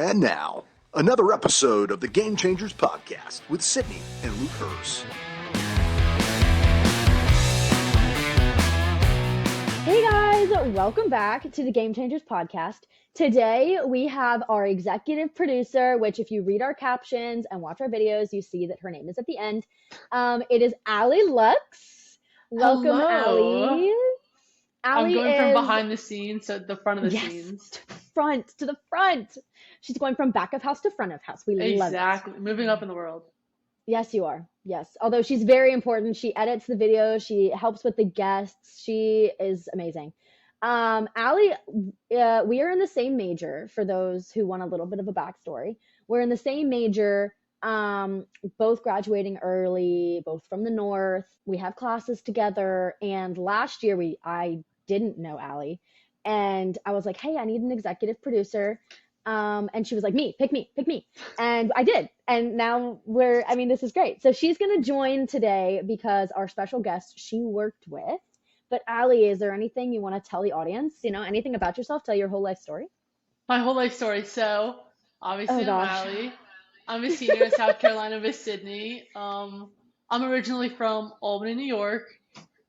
And now, another episode of the Game Changers podcast with Sydney and Luke Hurst. Hey guys, welcome back to the Game Changers podcast. Today we have our executive producer, which if you read our captions and watch our videos, you see that her name is at the end. It is Allison Luks. Welcome, Allie. I'm going from behind the scenes to the front of the scenes. To the front. She's going from back of house to front of house. We love it. Exactly. Moving up in the world. Yes, you are. Yes. Although she's very important. She edits the videos. She helps with the guests. She is amazing. Allie, we are in the same major for those who want a little bit of a backstory. We're in the same major, both graduating early, both from the North. We have classes together. And last year I didn't know Allie. And I was like, hey, I need an executive producer. And she was like, pick me. And I did. And now this is great. So she's going to join today because our special guest she worked with. But Allie, is there anything you want to tell the audience? Anything about yourself? Tell your whole life story. My whole life story. So obviously I'm Allie. I'm a senior in South Carolina with Sydney. I'm originally from Albany, New York.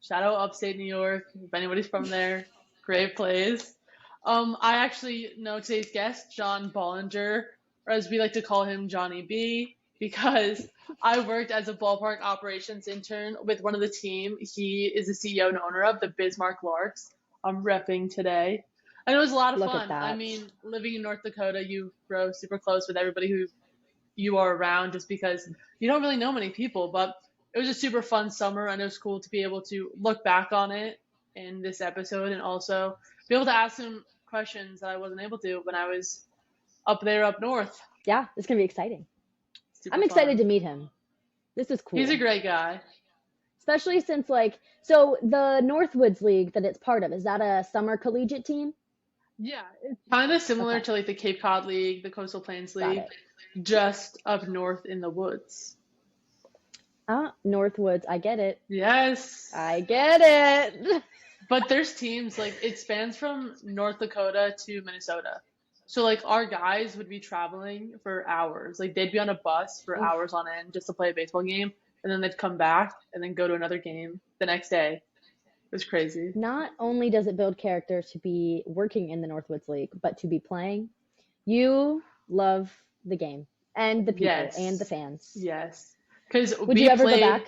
Shout out upstate New York. If anybody's from there, great place. I actually know today's guest, John Bollinger, or as we like to call him, Johnny B, because I worked as a ballpark operations intern with one of the team. He is the CEO and owner of the Bismarck Larks. I'm repping today. And it was a lot of fun. I mean, living in North Dakota, you grow super close with everybody who you are around just because you don't really know many people. But it was a super fun summer, and it was cool to be able to look back on it in this episode and also be able to ask him questions that I wasn't able to when I was up north. Yeah, it's going to be exciting. I'm fun. Excited to meet him. This is cool. He's a great guy. Especially since so the Northwoods League that it's part of, is that a summer collegiate team? Yeah, it's kind of similar to the Cape Cod League, the Coastal Plains League, just up north in the woods. Northwoods, I get it. Yes. I get it. But there's teams, it spans from North Dakota to Minnesota. So, our guys would be traveling for hours. They'd be on a bus for hours on end just to play a baseball game. And then they'd come back and then go to another game the next day. It was crazy. Not only does it build character to be working in the Northwoods League, but to be playing. You love the game and the people and the fans. Yes. Because would you ever go back?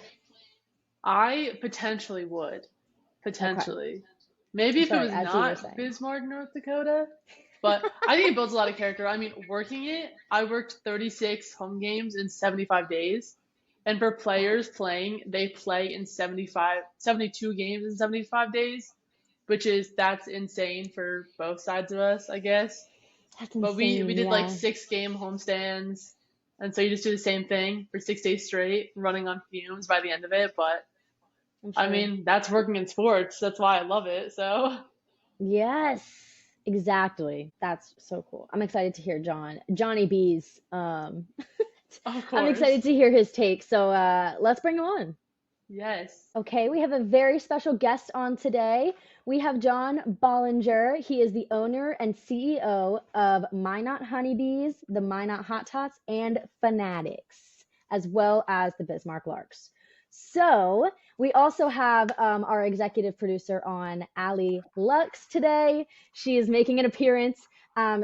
I potentially would. Potentially. Okay. Maybe if it was not Bismarck, North Dakota. But I think it builds a lot of character. I mean, working it, I worked 36 home games in 75 days. And for players playing, they play in 72 games in 75 days, that's insane for both sides of us, I guess. That's insane, but we did 6-game homestands. And so you just do the same thing for 6 days straight, running on fumes by the end of it. But sure. That's working in sports. That's why I love it. So yes, exactly. That's so cool. I'm excited to hear Johnny B's. Of course. I'm excited to hear his take. So let's bring him on. Yes. Okay, we have a very special guest on today. We have John Bollinger. He is the owner and CEO of Minot Honeybees, the Minot Hot Tots, and Funatix, as well as the Bismarck Larks. So we also have our executive producer on, Allison Luks, today. She is making an appearance.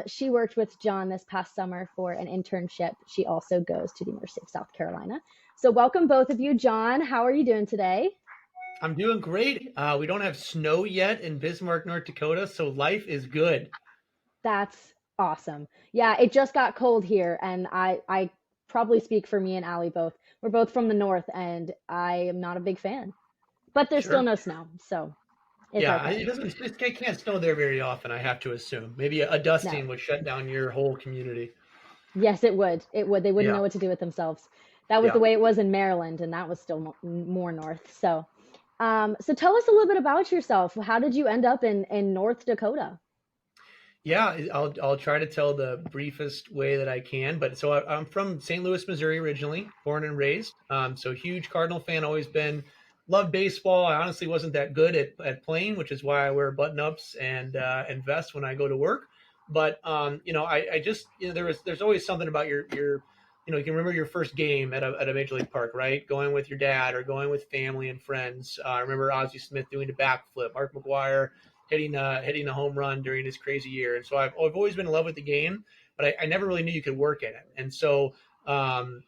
She worked with John this past summer for an internship. She also goes to the University of South Carolina. So welcome both of you. John, how are you doing today? I'm doing great. We don't have snow yet in Bismarck, North Dakota, so life is good. That's awesome. Yeah, it just got cold here, and I probably speak for me and Allie both. We're both from the north, and I am not a big fan. But there's still no snow, so it's okay. It can't snow there very often, I have to assume. Maybe a dusting would shut down your whole community. Yes, it would. It would. They wouldn't know what to do with themselves. That was the way it was in Maryland, and that was still more north. So tell us a little bit about yourself. How did you end up in North Dakota? Yeah, I'll try to tell the briefest way that I can. But so I'm from St. Louis, Missouri originally, born and raised. So huge Cardinal fan, always been. Loved baseball. I honestly wasn't that good at playing, which is why I wear button-ups and vests when I go to work. But I just, there's always something about your you can remember your first game at a major league park, right? Going with your dad or going with family and friends. I remember Ozzie Smith doing a backflip, Mark McGwire hitting a home run during his crazy year. And so I've always been in love with the game, but I never really knew you could work in it. And so I'll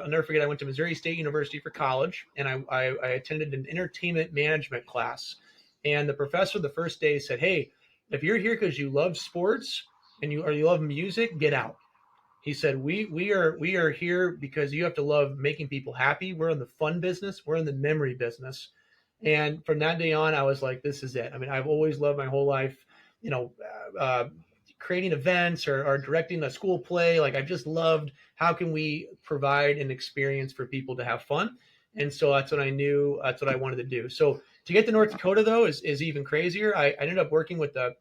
never forget, I went to Missouri State University for college, and I attended an entertainment management class. And the professor the first day said, "Hey, if you're here because you love sports and you love music, get out." He said, we are here because you have to love making people happy. We're in the fun business. We're in the memory business. And from that day on, I was like, this is it. I mean, I've always loved my whole life, creating events or directing a school play. Like, I've just loved, how can we provide an experience for people to have fun? And so that's what I knew. That's what I wanted to do. So to get to North Dakota, though, is even crazier. I ended up working with the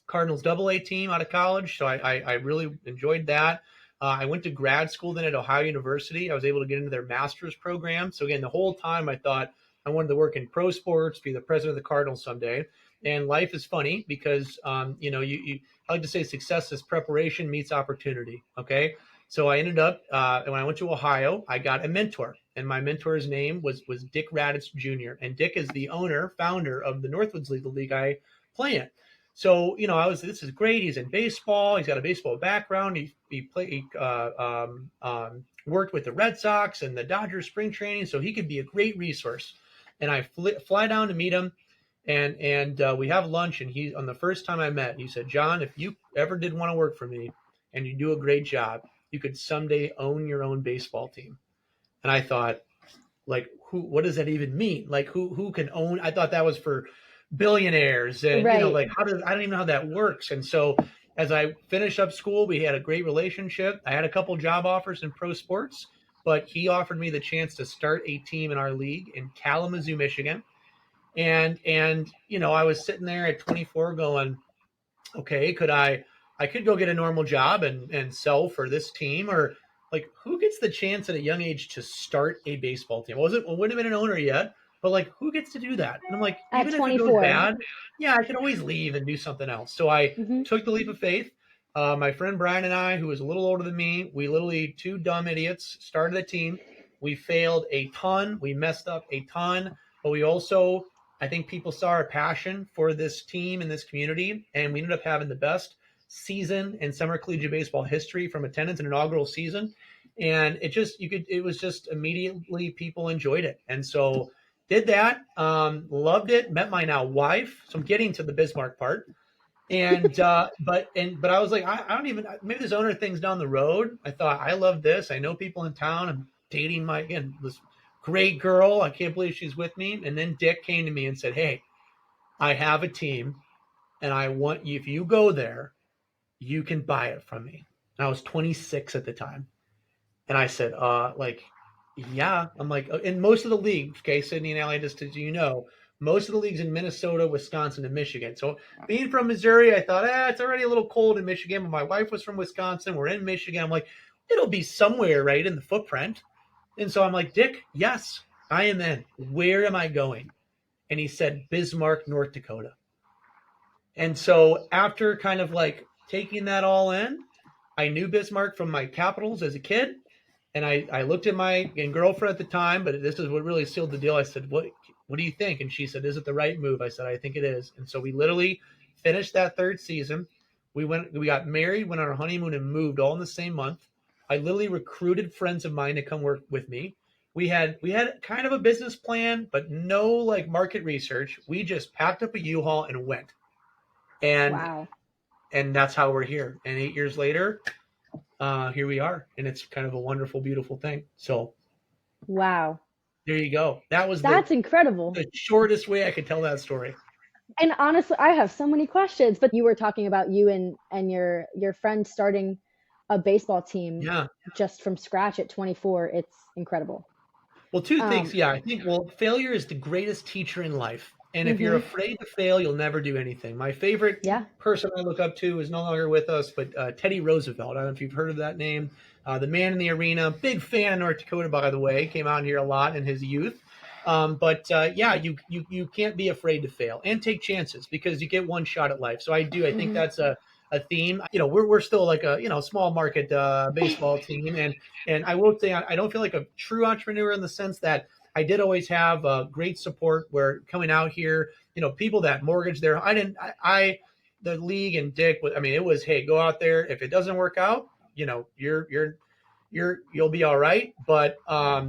Cardinals AA team out of college. So I really enjoyed that. I went to grad school then at Ohio University. I was able to get into their master's program. So again, the whole time I thought I wanted to work in pro sports, be the president of the Cardinals someday. And life is funny because, I like to say success is preparation meets opportunity. Okay. So I ended up, when I went to Ohio, I got a mentor, and my mentor's name was Dick Raditz Jr. And Dick is the founder of the Northwoods League I play in. So, this is great. He's in baseball. He's got a baseball background. He worked with the Red Sox and the Dodgers spring training, so he could be a great resource. And I fly down to meet him, and we have lunch. And on the first time I met, he said, "John, if you ever did want to work for me and you do a great job, you could someday own your own baseball team." And I thought, like, what does that even mean? Like, who can own? I thought that was for billionaires, and right. I don't even know how that works. And so as I finished up school, we had a great relationship. I had a couple job offers in pro sports, but he offered me the chance to start a team in our league in Kalamazoo, Michigan. And I was sitting there at 24 going, okay, I could go get a normal job and sell for this team, or like, who gets the chance at a young age to start a baseball team? I wouldn't have been an owner yet, but like, who gets to do that? And I'm like, at even 24. if it goes bad, yeah, I can always leave and do something else. So I took the leap of faith. My friend Brian and I, who was a little older than me, we literally, two dumb idiots, started a team. We failed a ton. We messed up a ton, but we also, I think people saw our passion for this team and this community, and we ended up having the best season in summer collegiate baseball history from attendance, an inaugural season. And it was just immediately people enjoyed it. And so did that, loved it, met my now wife. So I'm getting to the Bismarck part. And, but I was like, I don't even, maybe this owner thing's down the road. I thought, I love this. I know people in town. I'm dating this great girl. I can't believe she's with me. And then Dick came to me and said, "Hey, I have a team, and I want you, if you go there, you can buy it from me." And I was 26 at the time. And I said, yeah. I'm like, in most of the leagues, okay, Sydney and Allie, just as you know, most of the leagues in Minnesota, Wisconsin, and Michigan. So being from Missouri, I thought, it's already a little cold in Michigan. But my wife was from Wisconsin. We're in Michigan. I'm like, it'll be somewhere right in the footprint. And so I'm like, "Dick, yes, I am in. Where am I going?" And he said, "Bismarck, North Dakota." And so after kind of like taking that all in, I knew Bismarck from my Capitals as a kid. And I looked at my girlfriend at the time, but this is what really sealed the deal. I said, what do you think? And she said, "Is it the right move?" I said, "I think it is." And so we literally finished that third season. We got married, went on our honeymoon, and moved all in the same month. I literally recruited friends of mine to come work with me. We had kind of a business plan, but no like market research. We just packed up a U-Haul and went. And wow. And that's how we're here. And 8 years later, here we are, and it's kind of a wonderful, beautiful thing. So, wow, there you go. That's incredible. The shortest way I could tell that story. And honestly, I have so many questions. But you were talking about you and your friend starting a baseball team, just from scratch at 24. It's incredible. Well, two things. Yeah, I think failure is the greatest teacher in life. And if you're afraid to fail, you'll never do anything. My favorite person I look up to is no longer with us, but Teddy Roosevelt. I don't know if you've heard of that name. The man in the arena, big fan of North Dakota, by the way, came out here a lot in his youth. You can't be afraid to fail and take chances, because you get one shot at life. So I think that's a a theme. We're still like a small market baseball team, and I will say I don't feel like a true entrepreneur in the sense that I did always have great support. Where coming out here, people that mortgage their the league and Dick. I mean, it was, hey, go out there. If it doesn't work out, you'll be all right. But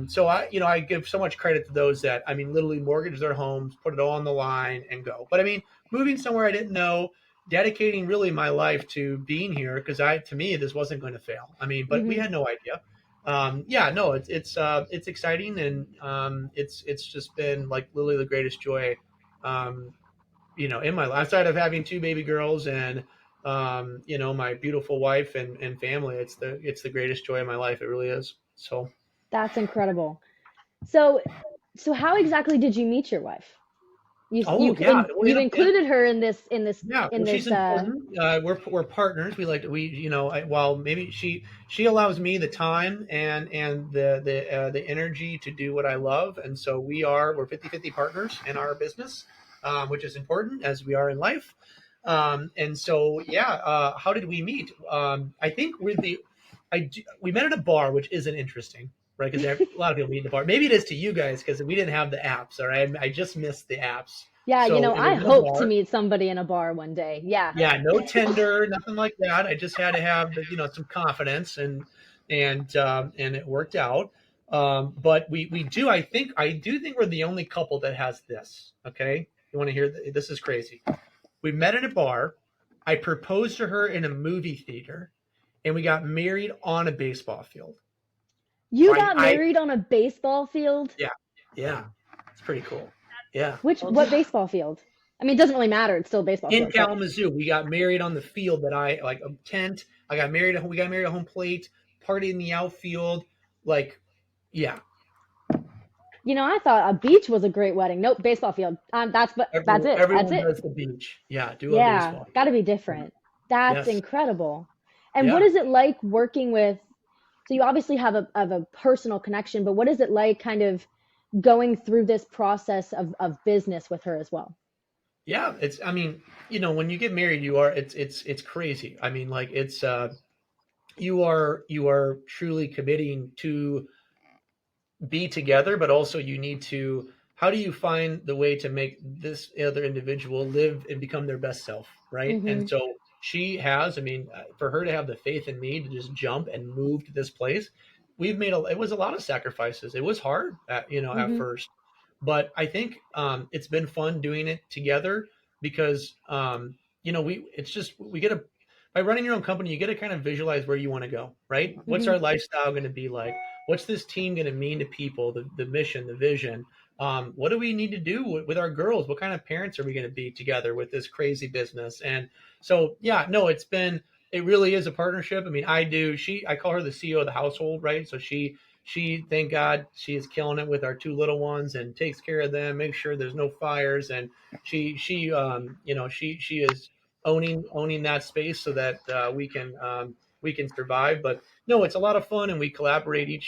so I give so much credit to those that, I mean, literally mortgage their homes, put it all on the line and go. But I mean, moving somewhere I didn't know, dedicating really my life to being here, because to me this wasn't going to fail. I mean, but we had no idea. No, it's exciting, and it's just been like literally the greatest joy in my life, outside of having two baby girls and my beautiful wife and family. It's the greatest joy of my life. It really is. So That's incredible. So how exactly did you meet your wife? You've included her in this she's important. We're partners. While maybe she allows me the time and the energy to do what I love, and so we're 50-50 partners in our business, which is important as we are in life. And so how did we meet? I think we met at a bar, which isn't interesting, right? Because a lot of people meet in the bar. Maybe it is to you guys because we didn't have the apps. All right, I just missed the apps. Yeah, I hope to meet somebody in a bar one day. Yeah. Yeah, no Tinder, nothing like that. I just had to have some confidence, and it worked out. But we do. I do think we're the only couple that has this. Okay, you want to hear? This is crazy. We met at a bar. I proposed to her in a movie theater, and we got married on a baseball field. You got married on a baseball field? Yeah, it's pretty cool. Yeah. What baseball field? I mean, it doesn't really matter. It's still a baseball field. In Kalamazoo, we got married on the field that I like, a tent. We got married at home plate, party in the outfield. Yeah. I thought a beach was a great wedding. Nope, baseball field. That's it. Everyone that's it. does the beach. Yeah, do a baseball. Got to be different. That's incredible. And Yeah. what is it like working with? So you obviously have a personal connection, but what is it like, kind of going through this process of business with her as well? Yeah, when you get married, it's crazy. I mean, like you are truly committing to be together, but also you need to, how do you find the way to make this other individual live and become their best self, right? Mm-hmm. And so she has, for her to have the faith in me to just jump and move to this place, it was a lot of sacrifices. It was hard at first, but I think it's been fun doing it together because by running your own company, you get to kind of visualize where you want to go, right? Mm-hmm. What's our lifestyle going to be like? What's this team going to mean to people? The mission, the vision. What do we need to do with our girls? What kind of parents are we going to be together with this crazy business? And so, it really is a partnership. I mean, I call her the CEO of the household, right? So she, thank God, she is killing it with our two little ones and takes care of them, makes sure there's no fires. And she is owning that space so that we can survive. But no, it's a lot of fun, and we collaborate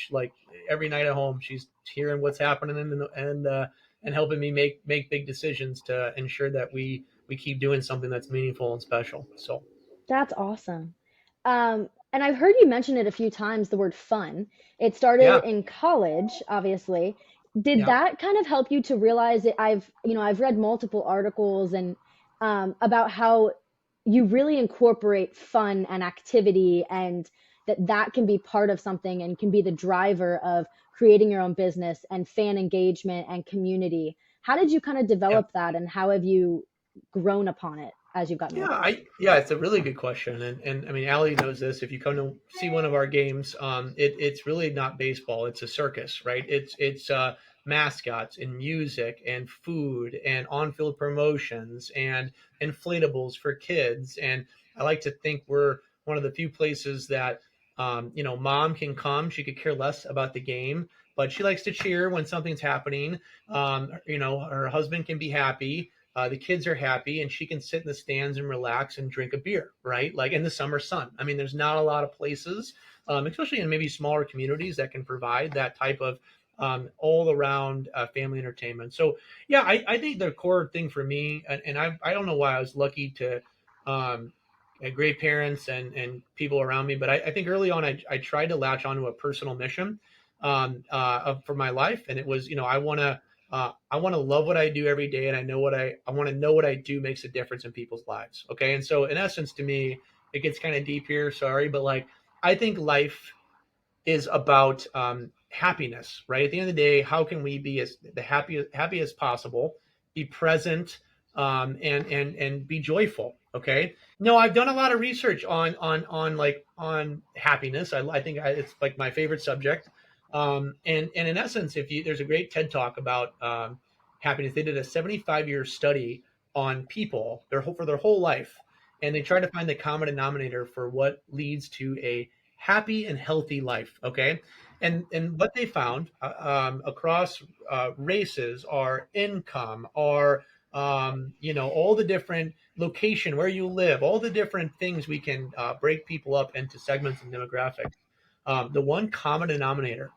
every night at home. She's hearing what's happening and helping me make big decisions to ensure that we keep doing something that's meaningful and special. So that's awesome. And I've heard you mention it a few times, the word fun. It started in college, obviously. Did that kind of help you to realize it? I've read multiple articles and about how you really incorporate fun and activity, and that can be part of something and can be the driver of creating your own business and fan engagement and community. How did you kind of develop that, and how have you grown upon it as you've gotten older? It's a really good question. And I mean, Allie knows this. If you come to see one of our games, it's really not baseball. It's a circus, right? It's mascots and music and food and on-field promotions and inflatables for kids. And I like to think we're one of the few places that, mom can come. She could care less about the game, but she likes to cheer when something's happening. Her husband can be happy. The kids are happy, and she can sit in the stands and relax and drink a beer, right? Like in the summer sun. I mean, there's not a lot of places, especially in maybe smaller communities, that can provide that type of all around family entertainment. So I think the core thing for me, and I don't know why I was lucky to great parents and people around me. But I think early on, I tried to latch onto a personal mission for my life. And it was, I want to love what I do every day. And I want to know what I do makes a difference in people's lives. Okay. And so in essence, to me, it gets kind of deep here. Sorry. But like, I think life is about happiness, right? At the end of the day, how can we be as happy as possible, be present, and be joyful? Okay. No, I've done a lot of research on happiness. I think it's like my favorite subject. And in essence, there's a great TED talk about happiness. They did a 75-year study on people for their whole life, and they tried to find the common denominator for what leads to a happy and healthy life. Okay. And what they found across races, our income, our all the different location where you live, all the different things we can break people up into segments and demographics. The one common denominator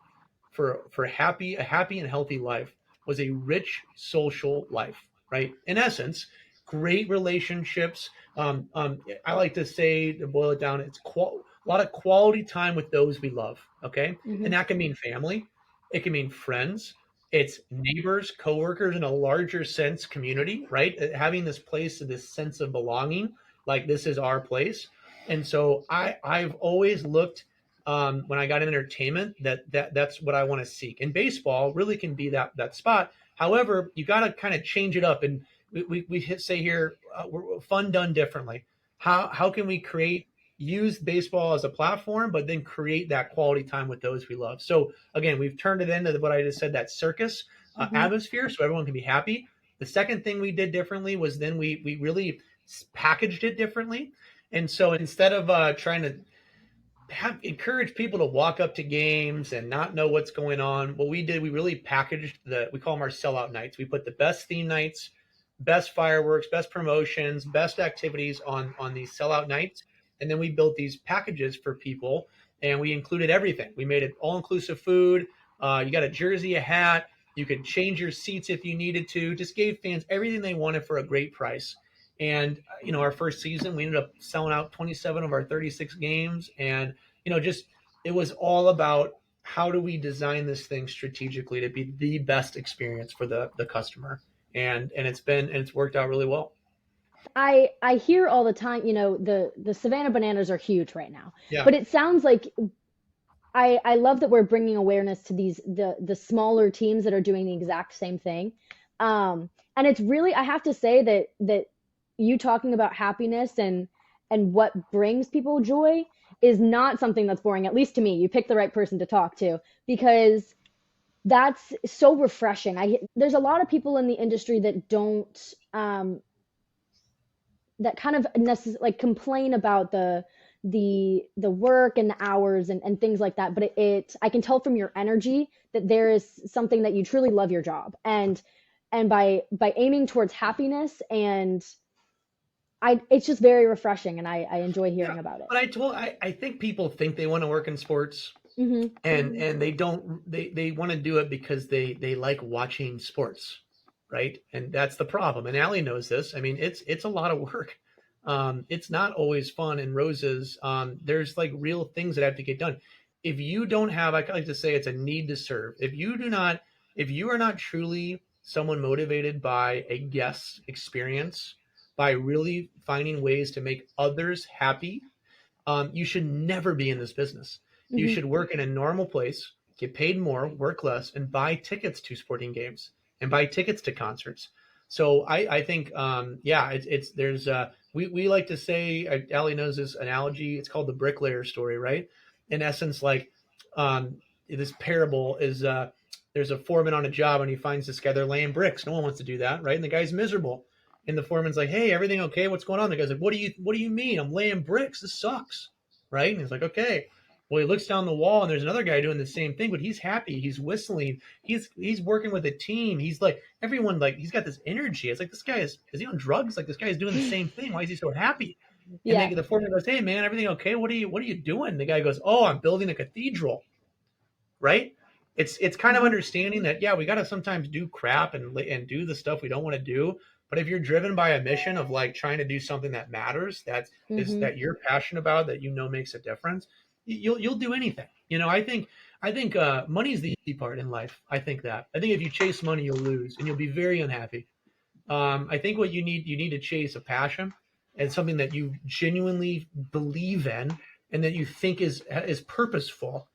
for a happy and healthy life was a rich social life, right? In essence, great relationships. I like to say, to boil it down, it's a lot of quality time with those we love. Okay. Mm-hmm. And that can mean family. It can mean friends. It's neighbors, coworkers, in a larger sense, community, right? Having this place, this sense of belonging, like this is our place. And so I've always looked when I got in entertainment that's what I want to seek. And baseball really can be that spot. However, you got to kind of change it up. And we say here, we're fun done differently. How can we use baseball as a platform, but then create that quality time with those we love? So again, we've turned it into what I just said, that circus atmosphere, so everyone can be happy. The second thing we did differently was then we really packaged it differently. And so instead of trying to encourage people to walk up to games and not know what's going on, what we did, we really packaged we call them our sellout nights. We put the best theme nights, best fireworks, best promotions, best activities on these sellout nights. And then we built these packages for people, and we included everything. We made it all-inclusive food. You got a jersey, a hat. You could change your seats if you needed to. Just gave fans everything they wanted for a great price. And, our first season, we ended up selling out 27 of our 36 games. And, it was all about how do we design this thing strategically to be the best experience for the customer. And it's worked out really well. I hear all the time, the Savannah Bananas are huge right now, but it sounds like I love that we're bringing awareness to the smaller teams that are doing the exact same thing. And it's really, I have to say that you talking about happiness and what brings people joy is not something that's boring, at least to me. You picked the right person to talk to, because that's so refreshing. There's a lot of people in the industry that don't, that kind of complain about the work and the hours and things like that. But I can tell from your energy that there is something that you truly love your job, and by aiming towards happiness, and it's just very refreshing, and I enjoy hearing about it. But I think people think they want to work in sports, mm-hmm. and they don't. They want to do it because they like watching sports. Right. And that's the problem. And Allie knows this. I mean, it's a lot of work. It's not always fun and roses. There's like real things that have to get done. If you don't have, I like to say it's a need to serve. If you are not truly someone motivated by a guest experience, by really finding ways to make others happy, you should never be in this business. Mm-hmm. You should work in a normal place, get paid more, work less, and buy tickets to sporting games and buy tickets to concerts. So I think, we like to say, Allie knows this analogy. It's called the bricklayer story, right? In essence, this parable is, there's a foreman on a job and he finds this guy, they're laying bricks. No one wants to do that, right? And the guy's miserable. And the foreman's like, hey, everything okay? What's going on? The guy's like, what do you mean? I'm laying bricks. This sucks, right? And he's like, okay. Well, he looks down the wall and there's another guy doing the same thing, but he's happy. He's whistling. He's working with a team. He's like, everyone, he's got this energy. It's like, this guy is he on drugs? Like, this guy is doing the same thing. Why is he so happy? Yeah. And the foreman goes, hey man, everything okay? What are you doing? The guy goes, oh, I'm building a cathedral. Right? It's kind of understanding that, we got to sometimes do crap and do the stuff we don't want to do, But if you're driven by a mission of like trying to do something that matters, that you're passionate about, that makes a difference, you'll do anything. I think money is the easy part in life. I think if you chase money, you'll lose and you'll be very unhappy. I think what you need to chase a passion and something that you genuinely believe in and that you think is purposeful.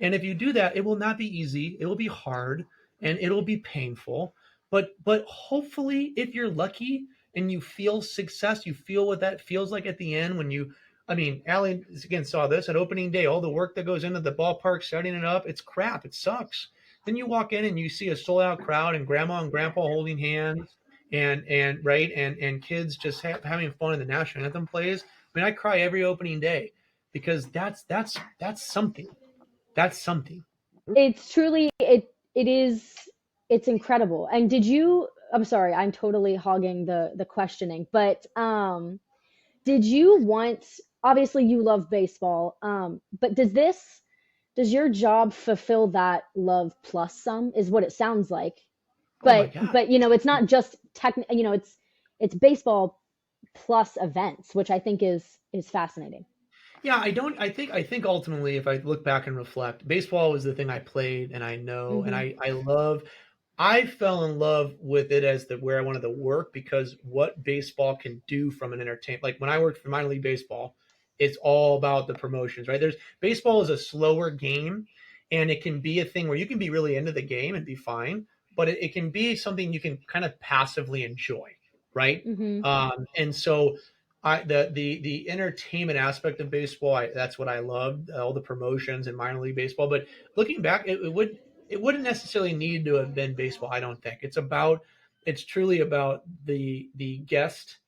And if you do that, it will not be easy. It will be hard and it'll be painful. But hopefully, if you're lucky and you feel success, you feel what that feels like at the end when you. I mean, Allie again saw this at opening day. All the work that goes into the ballpark, setting it up, it's crap. It sucks. Then you walk in and you see a sold out crowd and grandma and grandpa holding hands and right and kids just having fun and the national anthem plays. I mean, I cry every opening day because that's something. That's something. It's truly it's incredible. And I'm sorry, I'm totally hogging the questioning, but did you obviously you love baseball, but does your job fulfill that love plus some, is what it sounds like. But it's not just it's baseball plus events, which I think is fascinating. Yeah, I think ultimately, if I look back and reflect, baseball was the thing I played and I know, and I fell in love with it as where I wanted to work because what baseball can do from an entertainment, like when I worked for minor league baseball, it's all about the promotions, right? Baseball is a slower game and it can be a thing where you can be really into the game and be fine, but it can be something you can kind of passively enjoy, right? And so the entertainment aspect of baseball, that's what I loved, all the promotions in minor league baseball. But looking back, it wouldn't necessarily need to have been baseball. I don't think it's truly about the guest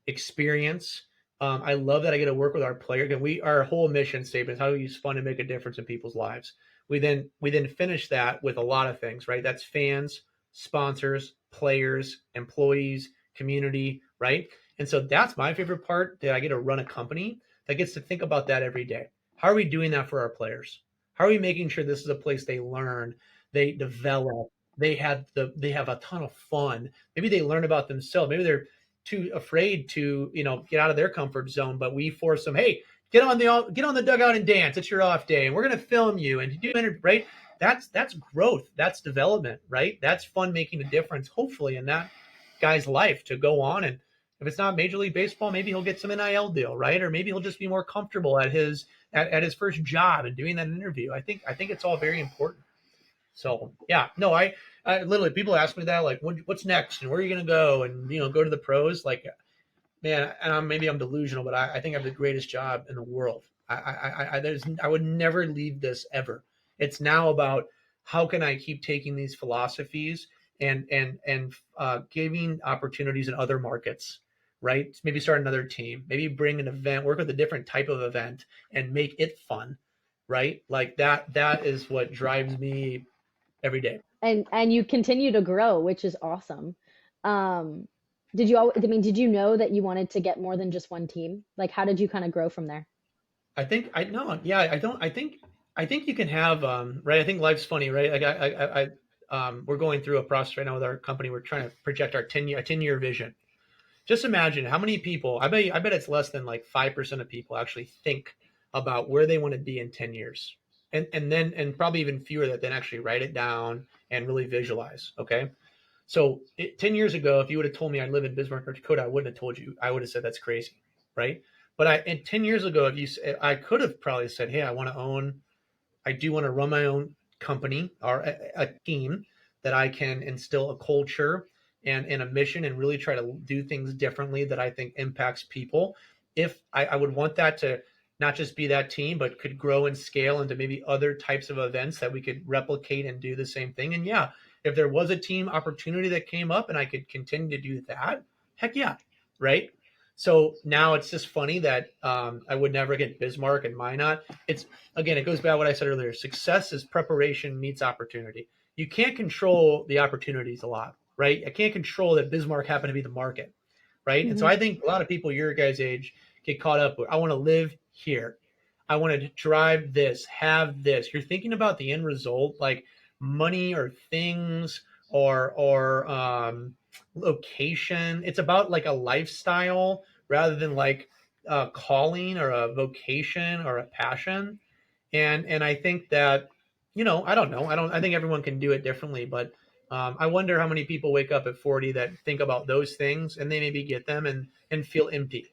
experience. I love that I get to work with our players. Again, our whole mission statement is how we use fun to make a difference in people's lives. We then finish that with a lot of things, right? That's fans, sponsors, players, employees, community, right? And so that's my favorite part, that I get to run a company that gets to think about that every day. How are we doing that for our players? How are we making sure this is a place they learn, they develop, they have a ton of fun. Maybe they learn about themselves. Maybe they're too afraid to, get out of their comfort zone, but we force them, hey, get on the dugout and dance. It's your off day and we're going to film you and do it, right? That's growth. That's development, right? That's fun, making a difference, hopefully, in that guy's life to go on. And if it's not Major League Baseball, maybe he'll get some NIL deal, right? Or maybe he'll just be more comfortable at his first job and doing that interview. I think it's all very important. So yeah, no, I literally, people ask me that, like, what's next and where are you going to go and, go to the pros? Like, man, and maybe I'm delusional, but I think I have the greatest job in the world. I would never leave this ever. It's now about how can I keep taking these philosophies and giving opportunities in other markets, right? Maybe start another team, maybe bring an event, work with a different type of event and make it fun, right? Like that is what drives me every day. And you continue to grow, which is awesome. Did you know that you wanted to get more than just one team? Like, how did you kind of grow from there? I think you can have, right. I think life's funny, right? Like we're going through a process right now with our company. We're trying to project our 10-year vision. Just imagine how many people, I bet it's less than like 5% of people actually think about where they want to be in 10 years. And probably even fewer that then actually write it down and really visualize. Okay. So 10 years ago, if you would have told me I'd live in Bismarck, North Dakota, I wouldn't have told you. I would have said that's crazy. Right. But 10 years ago, I could have probably said, hey, I do want to run my own company or a team that I can instill a culture and a mission and really try to do things differently that I think impacts people. If I would want that to not just be that team, but could grow and scale into maybe other types of events that we could replicate and do the same thing. And yeah, if there was a team opportunity that came up and I could continue to do that, heck yeah. Right. So now it's just funny that I would never get Bismarck and Minot. It goes back to what I said earlier. Success is preparation meets opportunity. You can't control the opportunities a lot, right? I can't control that Bismarck happened to be the market, right? And so I think a lot of people your guys' age get caught up with, I want to live here. I want to drive this, have this. You're thinking about the end result, like money or things or location. It's about like a lifestyle rather than like a calling or a vocation or a passion. And I think that, I don't know. I think everyone can do it differently, but I wonder how many people wake up at 40 that think about those things and they maybe get them and feel empty.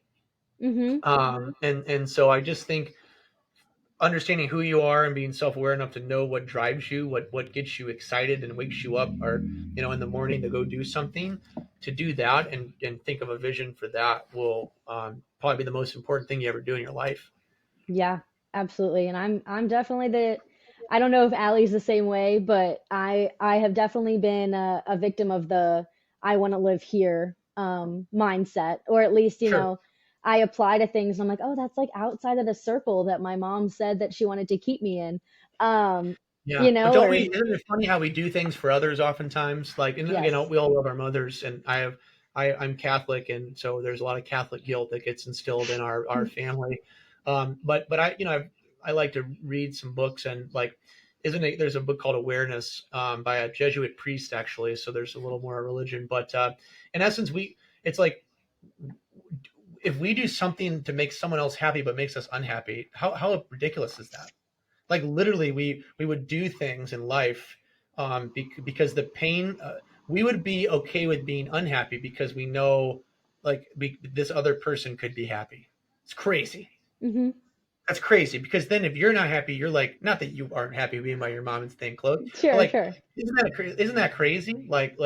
Mm-hmm. And so I just think understanding who you are and being self-aware enough to know what drives you, what gets you excited and wakes you up, or in the morning to go do something, to do that and think of a vision for that will probably be the most important thing you ever do in your life. Yeah, absolutely. And I'm definitely I don't know if Allie's the same way, but I have definitely been a victim of the I want to live here mindset, or at least, Sure. I apply to things and I'm like, oh, that's like outside of the circle that my mom said that she wanted to keep me in. Um, Yeah, but don't we? or Isn't it funny how we do things for others oftentimes? Like, and yes. we all love our mothers, and I'm Catholic, and so there's a lot of Catholic guilt that gets instilled in our family. But I like to read some books, and like, there's a book called Awareness by a Jesuit priest actually. So there's a little more religion, but in essence, it's like if we do something to make someone else happy but makes us unhappy, how ridiculous is that? Like literally we would do things in life because the pain we would be okay with being unhappy because we know like this other person could be happy. It's crazy. Hmm. That's crazy because then if you're not happy, you're like, not that you aren't happy being by your mom and staying close, but Sure, like sure. isn't that crazy? Like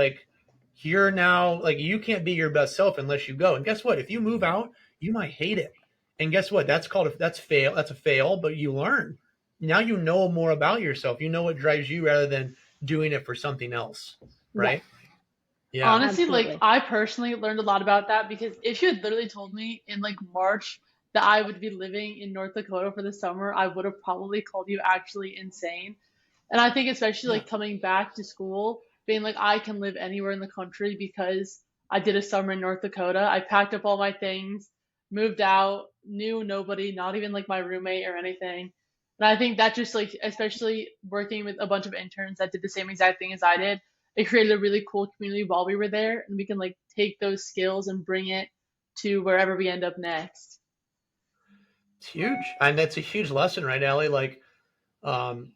you're now like you can't be your best self unless you go. And guess what? If you move out, you might hate it. And guess what? That's a fail, but you learn. Now you know more about yourself. You know what drives you rather than doing it for something else, Yes, right? Yeah. Honestly, like absolutely. I personally learned a lot about that because if you had literally told me in like March that I would be living in North Dakota for the summer, I would have probably called you actually insane. And I think especially Yeah. like coming back to school, being like I can live anywhere in the country because I did a summer in North Dakota. I packed up all my things, moved out, knew nobody, not even like my roommate or anything. And I think that just like, especially working with a bunch of interns that did the same exact thing as I did, it created a really cool community while we were there. And we can like take those skills and bring it to wherever we end up next. It's huge. And that's a huge lesson, right, Allie? Like, um,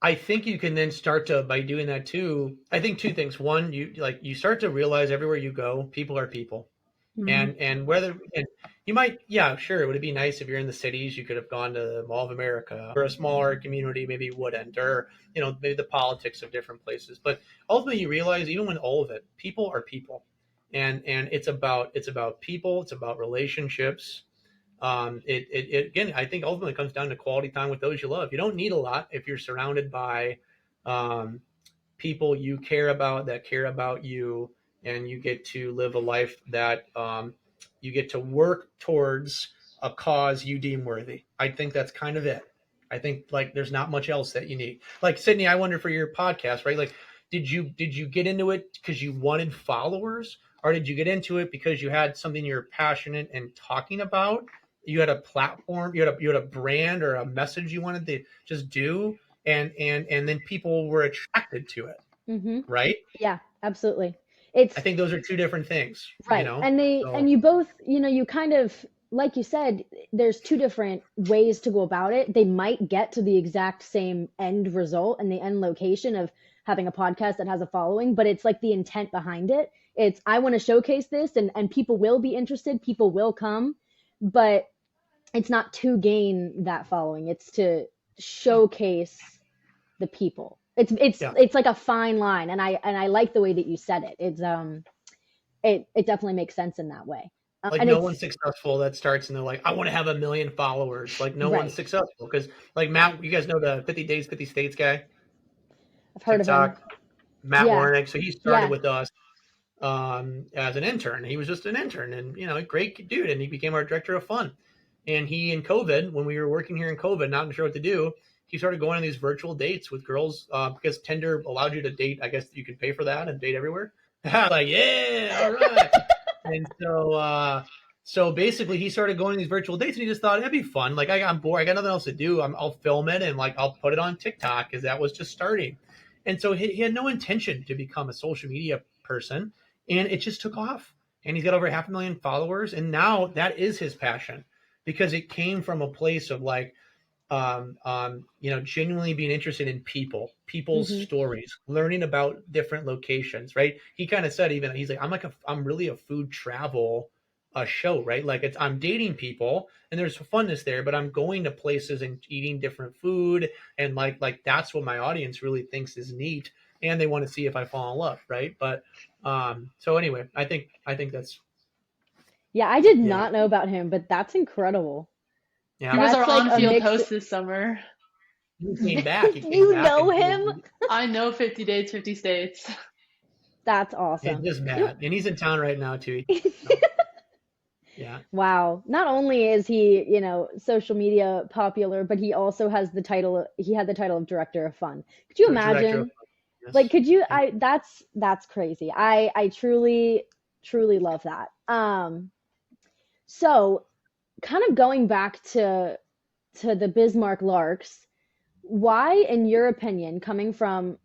I think you can then start to by doing that too. I think two things. One, you start to realize everywhere you go, people are people. Hmm. And whether and you might, yeah, sure, would it be nice if you're in the cities, you could have gone to the Mall of America or a smaller community, maybe you wouldn't, or maybe the politics of different places. But ultimately, you realize even when all of it, people are people, and it's about people, it's about relationships. It again, I think ultimately comes down to quality time with those you love. You don't need a lot if you're surrounded by um, people you care about that care about you, and you get to live a life that you get to work towards a cause you deem worthy. I think that's kind of it. I think like there's not much else that you need. Like Sydney, I wonder for your podcast, right? Like, did you get into it because you wanted followers, or did you get into it because you had something you're passionate and talking about? You had a platform, you had a brand or a message you wanted to just do, and then people were attracted to it, Hmm. right? Yeah, absolutely. I It's think those are two different things, right. And So you both, you kind of, like you said, there's two different ways to go about it. They might get to the exact same end result and the end location of having a podcast that has a following, but it's like the intent behind it. It's I want to showcase this and people will be interested, people will come, but it's not to gain that following. It's to showcase the people. yeah, It's like a fine line, and I like the way that you said it. It definitely makes sense in that way. like And no it's one's successful that starts and they're like, I want to have 1 million followers. Like no one's right. successful because like Matt, you guys know the 50 Days, 50 States guy, I've heard of him. TikTok, Matt Yeah. Warnick. So he started Yeah. with us as an intern. He was just an intern, and a great dude, and he became our director of fun. And he in COVID, when we were working here in COVID, not sure what to do, he started going on these virtual dates with girls because Tinder allowed you to date. I guess you could pay for that and date everywhere. Like, yeah, all right. And so basically, he started going on these virtual dates, and he just thought it'd be fun. Like, I'm bored. I got nothing else to do. I'll film it and like I'll put it on TikTok because that was just starting. And so he had no intention to become a social media person. and it just took off. And he's got over 500,000 followers, and now that is his passion, because it came from a place of like, genuinely being interested in people's stories, learning about different locations, right? He kind of said, even he's like, I'm really a food travel show, right? Like I'm dating people and there's funness there, but I'm going to places and eating different food. And like that's what my audience really thinks is neat. And they want to see if I fall in love. Right. But, so anyway, I think that's, Yeah, I did not know about him, but that's incredible. Yeah. He was our on-field host this summer. He came back. You know him? I know 50 Dates, 50 States. That's awesome. And just mad. And he's in town right now too. Yeah. Wow. Not only is he, social media popular, but he also has the title. He had the title of Director of Fun. Could you imagine? Yes. Like, could you? That's crazy. I truly, truly love that. So, kind of going back to the Bismarck Larks, why, in your opinion, coming from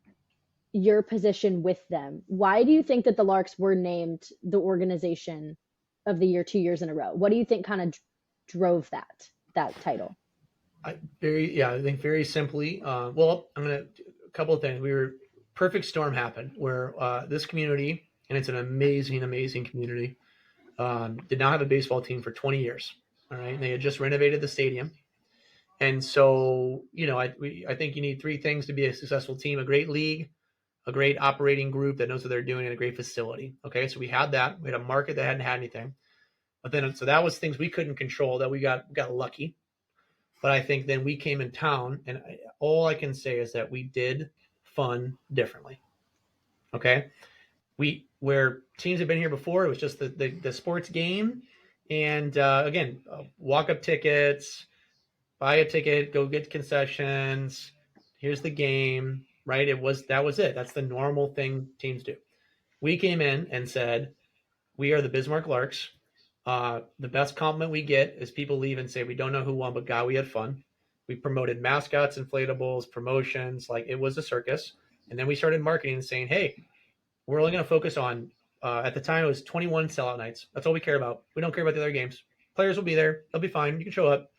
your position with them, why do you think that the Larks were named the organization of the year 2 years in a row? What do you think kind of drove that title? I think very simply, well, a couple of things. Perfect storm happened where this community, and it's an amazing, amazing community, did not have a baseball team for 20 years. All right. And they had just renovated the stadium. And so, I think you need three things to be a successful team: a great league, a great operating group that knows what they're doing, and a great facility. Okay. So we had that. We had a market that hadn't had anything. But then, so that was things we couldn't control, that we got lucky. But I think then we came in town, and all I can say is that we did fun differently. Okay. Where teams have been here before, it was just the sports game. And again, walk up tickets, buy a ticket, go get concessions. Here's the game, right? That was it. That's the normal thing teams do. We came in and said, we are the Bismarck Larks. The best compliment we get is people leave and say, we don't know who won, but God, we had fun. We promoted mascots, inflatables, promotions, like it was a circus. And then we started marketing and saying, hey, we're only going to focus on, at the time it was 21 sellout nights. That's all we care about. We don't care about the other games. Players will be there. They'll be fine. You can show up.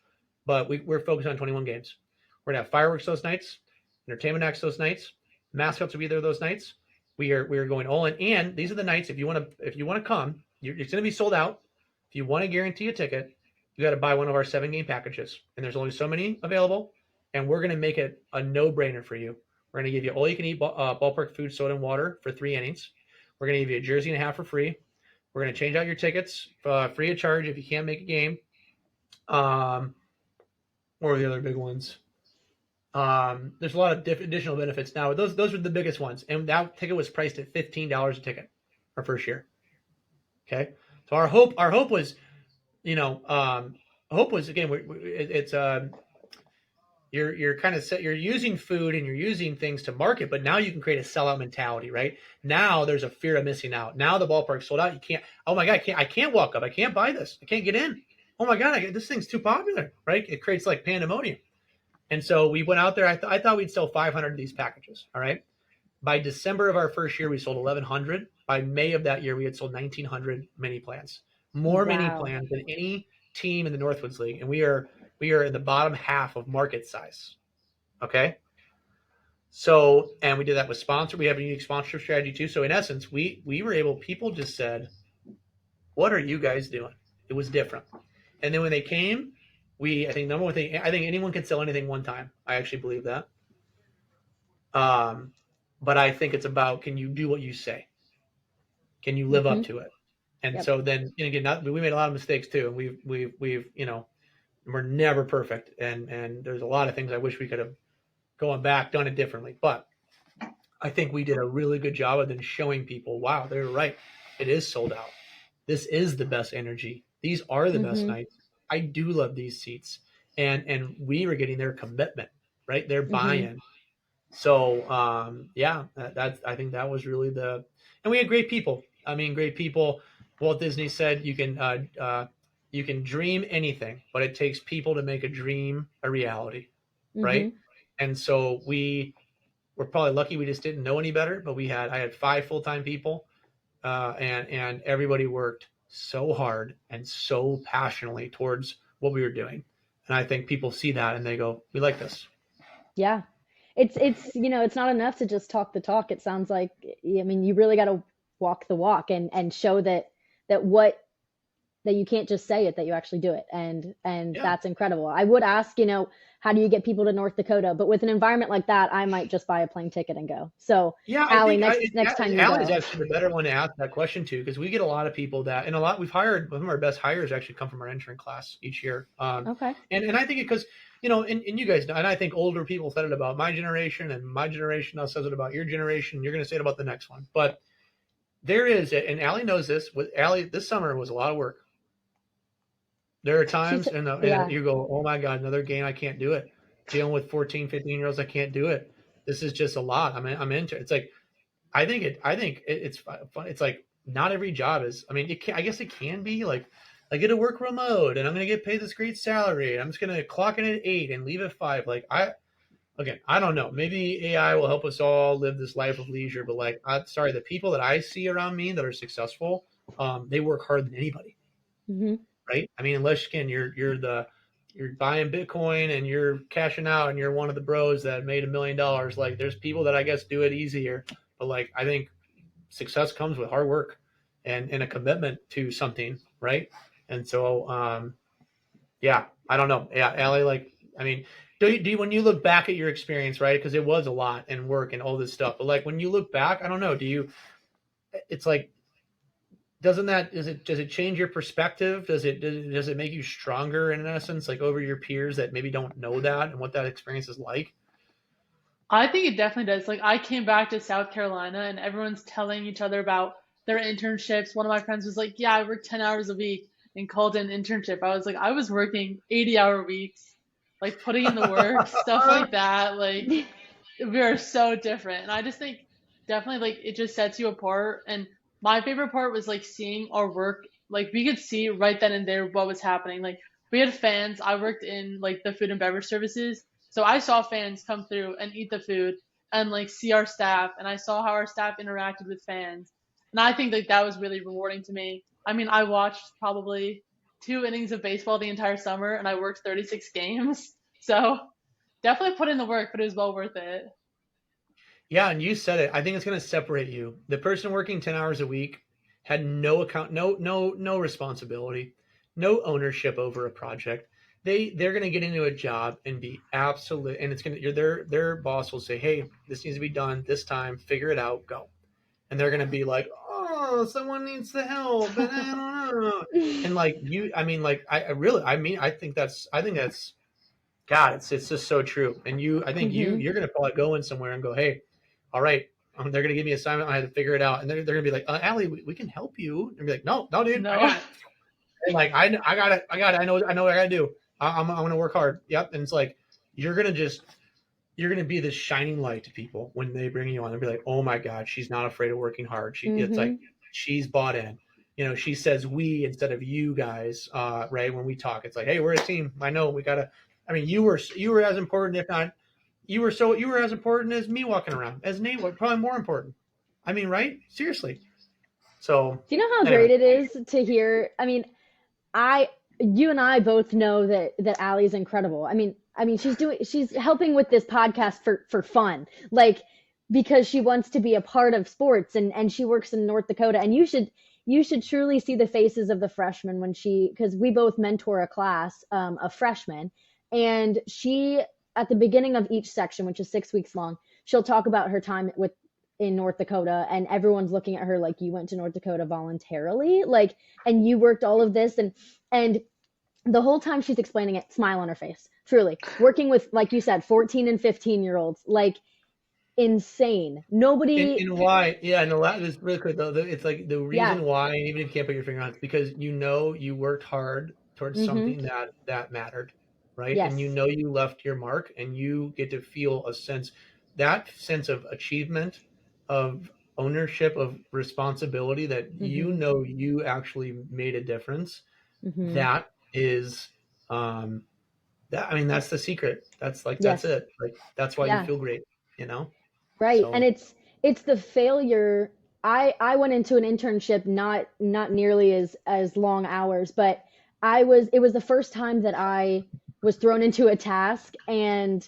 But we're focused on 21 games. We're going to have fireworks those nights, entertainment acts those nights, mascots will be there those nights. We are going all in. And these are the nights, if you want to come, it's going to be sold out. If you want to guarantee a ticket, you got to buy one of our 7-game packages. And there's only so many available. And we're going to make it a no-brainer for you. We're going to give you all you can eat ballpark food, soda, and water for 3 innings. We're going to give you a jersey and a half for free. We're going to change out your tickets free of charge if you can't make a game. What are the other big ones? There's a lot of additional benefits now. Those are the biggest ones. And that ticket was priced at $15 a ticket our first year. Okay. So our hope was, again, you're kind of you're using food and you're using things to market, but now you can create a sellout mentality, right? Now there's a fear of missing out. Now the ballpark's sold out. You can't, oh my God, I can't walk up. I can't buy this. I can't get in. Oh my God, this thing's too popular, right? It creates like pandemonium. And so we went out there. I thought we'd sell 500 of these packages. All right. By December of our first year, we sold 1,100. By May of that year, we had sold 1,900 mini plans, more mini plans than any team in the Northwoods League. And we are in the bottom half of market size. Okay. So, and we did that with sponsor. We have a unique sponsorship strategy too. So in essence, we were able, people just said, what are you guys doing? It was different. And then when they came, I think number one thing, I think anyone can sell anything one time. I actually believe that. But I think it's about, can you do what you say? Can you live up to it? And so then, again, we made a lot of mistakes too. And we've we're never perfect. And there's a lot of things I wish we could have gone back, done it differently. But I think we did a really good job of then showing people, wow, they're right. It is sold out. This is the best energy. These are the best nights. I do love these seats. And we were getting their commitment, right? Their buy-in. So, I think that was really and we had great people. I mean, great people. Walt Disney said you can dream anything, but it takes people to make a dream a reality, right? And so we were probably lucky we just didn't know any better, but I had 5 full-time people. and everybody worked so hard and so passionately towards what we were doing. And I think people see that and they go, we like this. Yeah. It's not enough to just talk the talk. It sounds like, I mean, you really got to walk the walk and show that you can't just say it, that you actually do it. And that's incredible. I would ask, how do you get people to North Dakota? But with an environment like that, I might just buy a plane ticket and go. So Allie, next time you go. Allie's actually the better one to ask that question to, because we get a lot of people that, and we've hired, some of our best hires actually come from our intern class each year. Okay. And I think because, and you guys know, and I think older people said it about my generation, and my generation now says it about your generation. You're going to say it about the next one. But there is, and Allie knows this, with Allie, this summer was a lot of work. There are times and you go, oh my God, another game. I can't do it. Dealing with 14, 15-year-olds. I can't do it. This is just a lot. I'm into it. It's like, I think it's fun. It's like, not every job is, I guess it can be like, I get to work remote and I'm going to get paid this great salary. And I'm just going to clock in at 8 and leave at 5. Like I don't know. Maybe AI will help us all live this life of leisure, but like, the people that I see around me that are successful, they work harder than anybody. Mm-hmm. Right? I mean, unless you're buying Bitcoin and you're cashing out and you're one of the bros that made $1 million. Like, there's people that I guess do it easier, but like, I think success comes with hard work and a commitment to something, right? And so, I don't know. Yeah, Allie, like, I mean, do you when you look back at your experience, right? Because it was a lot and work and all this stuff, but like when you look back, I don't know. It's like, does it change your perspective? Does it make you stronger in essence, like over your peers that maybe don't know that and what that experience is like? I think it definitely does. Like, I came back to South Carolina and everyone's telling each other about their internships. One of my friends was like, yeah, I work 10 hours a week and called it an internship. I was like, I was working 80-hour weeks, like putting in the work, stuff like that. Like, we are so different. And I just think definitely like it just sets you apart. And my favorite part was like seeing our work. Like, we could see right then and there what was happening. Like, we had fans. I worked in like the food and beverage services. So I saw fans come through and eat the food and like see our staff. And I saw how our staff interacted with fans. And I think like that was really rewarding to me. I mean, I watched probably 2 innings of baseball the entire summer and I worked 36 games. So definitely put in the work, but it was well worth it. Yeah, and you said it. I think it's going to separate you. The person working 10 hours a week had no account, no responsibility, no ownership over a project. They're going to get into a job and be absolute, and it's going to, their boss will say, hey, this needs to be done this time, figure it out, go. And they're going to be like, oh, someone needs the help, and I don't know. And like I think that's God, it's just so true. And I think Mm-hmm. you're going to probably go in somewhere and go, hey, all right, they're going to give me an assignment. I had to figure it out. And they're going to be like, Allie, we can help you. And be like, no, dude, No. I got it. And like, I got it. I know what I got to do. I'm going to work hard. Yep. And it's like, you're going to be this shining light to people when they bring you on. They'll be like, oh my God, she's not afraid of working hard. It's like, she's bought in. She says we instead of you guys, right? When we talk, it's like, hey, we're a team. I know we got to, you were as important, if not, you were as important as me walking around, as Nate was, probably more important. Right? Seriously. So do you know how great it is to hear? You and I both know that Allie's incredible. She's helping with this podcast for fun, like, because she wants to be a part of sports and she works in North Dakota. And you should truly see the faces of the freshmen because we both mentor a class of freshmen. And she, at the beginning of each section, which is 6 weeks long, she'll talk about her time in North Dakota, and everyone's looking at her like, you went to North Dakota voluntarily, like, and you worked all of this, and the whole time she's explaining it, smile on her face, truly. Working with, like you said, 14 and 15-year-olds, like, insane. Nobody. And why? Yeah, and this really quick though. It's like the reason why, and even if you can't put your finger on it, it's because you worked hard towards something that mattered, right? Yes. And you left your mark, and you get to feel that sense of achievement, of ownership, of responsibility, that you actually made a difference. That is that's the secret. That's like that's it. Like, that's why you feel great, Right. So. And it's the failure. I went into an internship, not nearly as long hours, but it was the first time that I was thrown into a task, and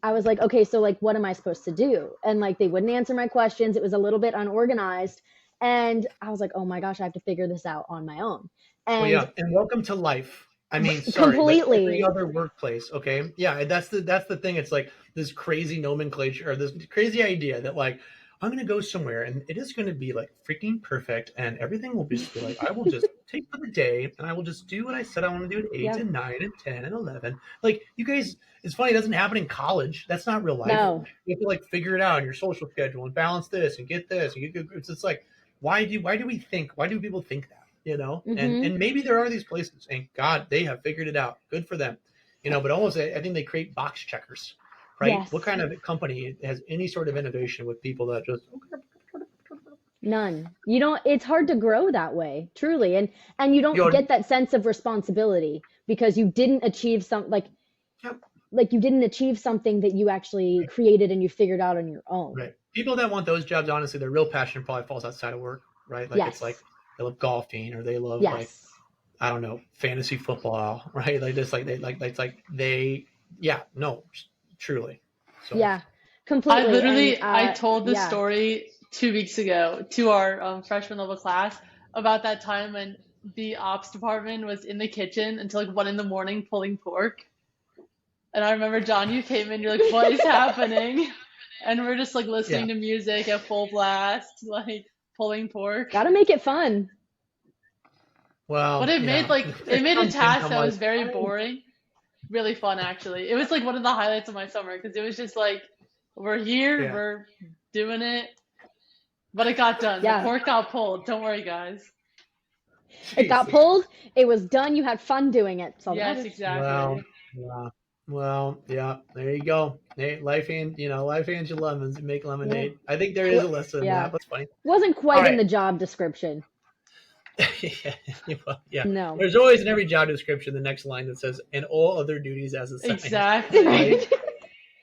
I was like, okay, so like, what am I supposed to do? And like, they wouldn't answer my questions. It was a little bit unorganized. And I was like, oh my gosh, I have to figure this out on my own. Well, And yeah, and welcome to life. I mean, sorry, completely. but every other workplace, okay? Yeah, that's the thing. It's like this crazy nomenclature or this crazy idea that like I'm gonna go somewhere and it is gonna be like freaking perfect and everything will just be like I will just take for the day and I will just do what I said I want to do at 8 and 9 and 10 and 11. Like you guys, it's funny, it doesn't happen in college. That's not real life. No. You have to like figure it out in your social schedule and balance this and get this. And it's just like why do people think that? You know, and maybe there are these places, and God, they have figured it out. Good for them, you know. But almost, I think they create box checkers, right? Yes. What kind of company has any sort of innovation with people that just none? You don't. It's hard to grow that way, truly, and you don't get that sense of responsibility because you didn't achieve like you didn't achieve something that you actually created and you figured out on your own. Right. People that want those jobs, honestly, their real passion probably falls outside of work, right? Like it's like. They love golfing or they love like I don't know, fantasy football, right? Like just like truly. So. Yeah, completely. I told this story 2 weeks ago to our freshman level class about that time when the ops department was in the kitchen until like 1 a.m. pulling pork. And I remember, John, you came in, you're like, what is happening? And we're just like listening to music at full blast, like pulling pork. Gotta make it fun. Well, but it made a task that was very boring really fun, actually. It was like one of the highlights of my summer because it was just like, we're here, we're doing it. But it got done. The pork got pulled. Don't worry, guys. It got pulled. It was done. You had fun doing it. Yes, exactly. Well, yeah. There you go. Hey, life hands you lemons and make lemonade. I think there is a lesson in that. That's funny. Wasn't quite in the job description. No. There's always in every job description the next line that says, "and all other duties as assigned." Exactly. Right?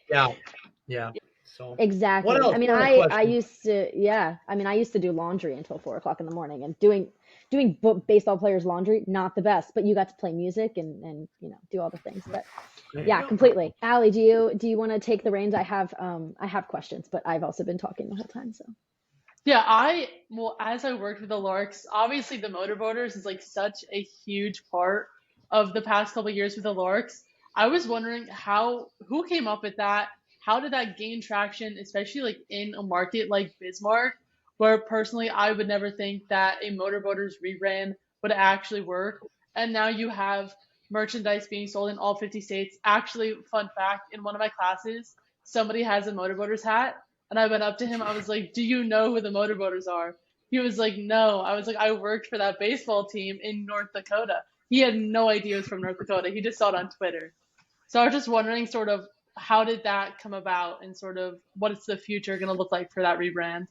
Yeah. So exactly. What else? I mean, I used to do laundry until 4 o'clock in the morning, and doing baseball players' laundry, not the best, but you got to play music and do all the things. But completely. Allie, do you want to take the reins? I have questions, but I've also been talking the whole time, so. Yeah, as I worked with the Larks, obviously the motorboaters is like such a huge part of the past couple of years with the Larks. I was wondering who came up with that? How did that gain traction, especially like in a market like Bismarck, where personally I would never think that a motorboaters rebrand would actually work. And now you have merchandise being sold in all 50 states. Actually, fun fact, in one of my classes, somebody has a motorboaters hat. And I went up to him. I was like, do you know who the motorboaters are? He was like, no. I was like, I worked for that baseball team in North Dakota. He had no idea it was from North Dakota. He just saw it on Twitter. So I was just wondering sort of how did that come about and sort of what is the future going to look like for that rebrand?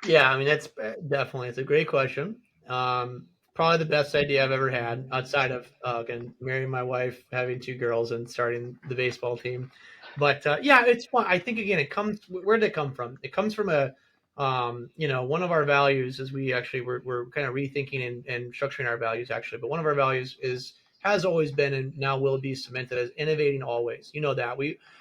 Yeah, I mean, that's definitely, it's a great question. Probably the best idea I've ever had outside of, again, marrying my wife, having 2 girls and starting the baseball team. But it's fun. I think, again, where did it come from? It comes from one of our values is we're kind of rethinking and structuring our values actually. But one of our values has always been and now will be cemented as innovating always. You know that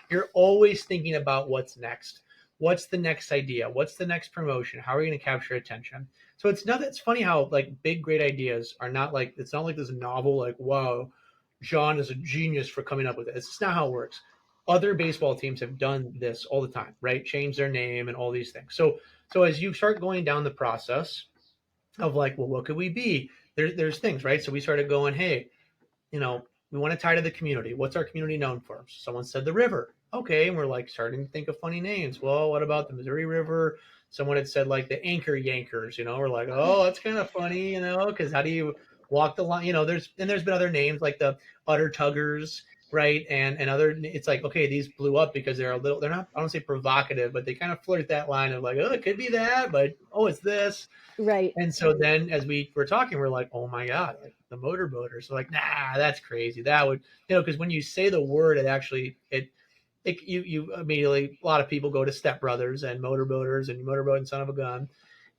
you're always thinking about what's next. What's the next idea? What's the next promotion? How are we going to capture attention? So it's funny how like big, great ideas are not like, it's not like this novel, like, whoa, John is a genius for coming up with it. It's just not how it works. Other baseball teams have done this all the time, right? Change their name and all these things. So as you start going down the process of like, well, what could we be? There's things, right? So we started going, hey, we want to tie to the community. What's our community known for? Someone said the river. Okay. And we're like starting to think of funny names. Well, what about the Missouri River? Someone had said like the Anchor Yankers, we're like, oh, that's kind of funny, because how do you walk the line? There's been other names like the Utter Tuggers, right? And other, it's like, okay, these blew up because they're not, I don't say provocative, but they kind of flirt that line of like, oh, it could be that, but oh, it's this. Right. And so then as we were talking, we're like, oh my God, like the motorboaters. So like, nah, that's crazy. That would, because when you say the word, you immediately, a lot of people go to Step Brothers and motorboaters and motorboat and Son of a Gun.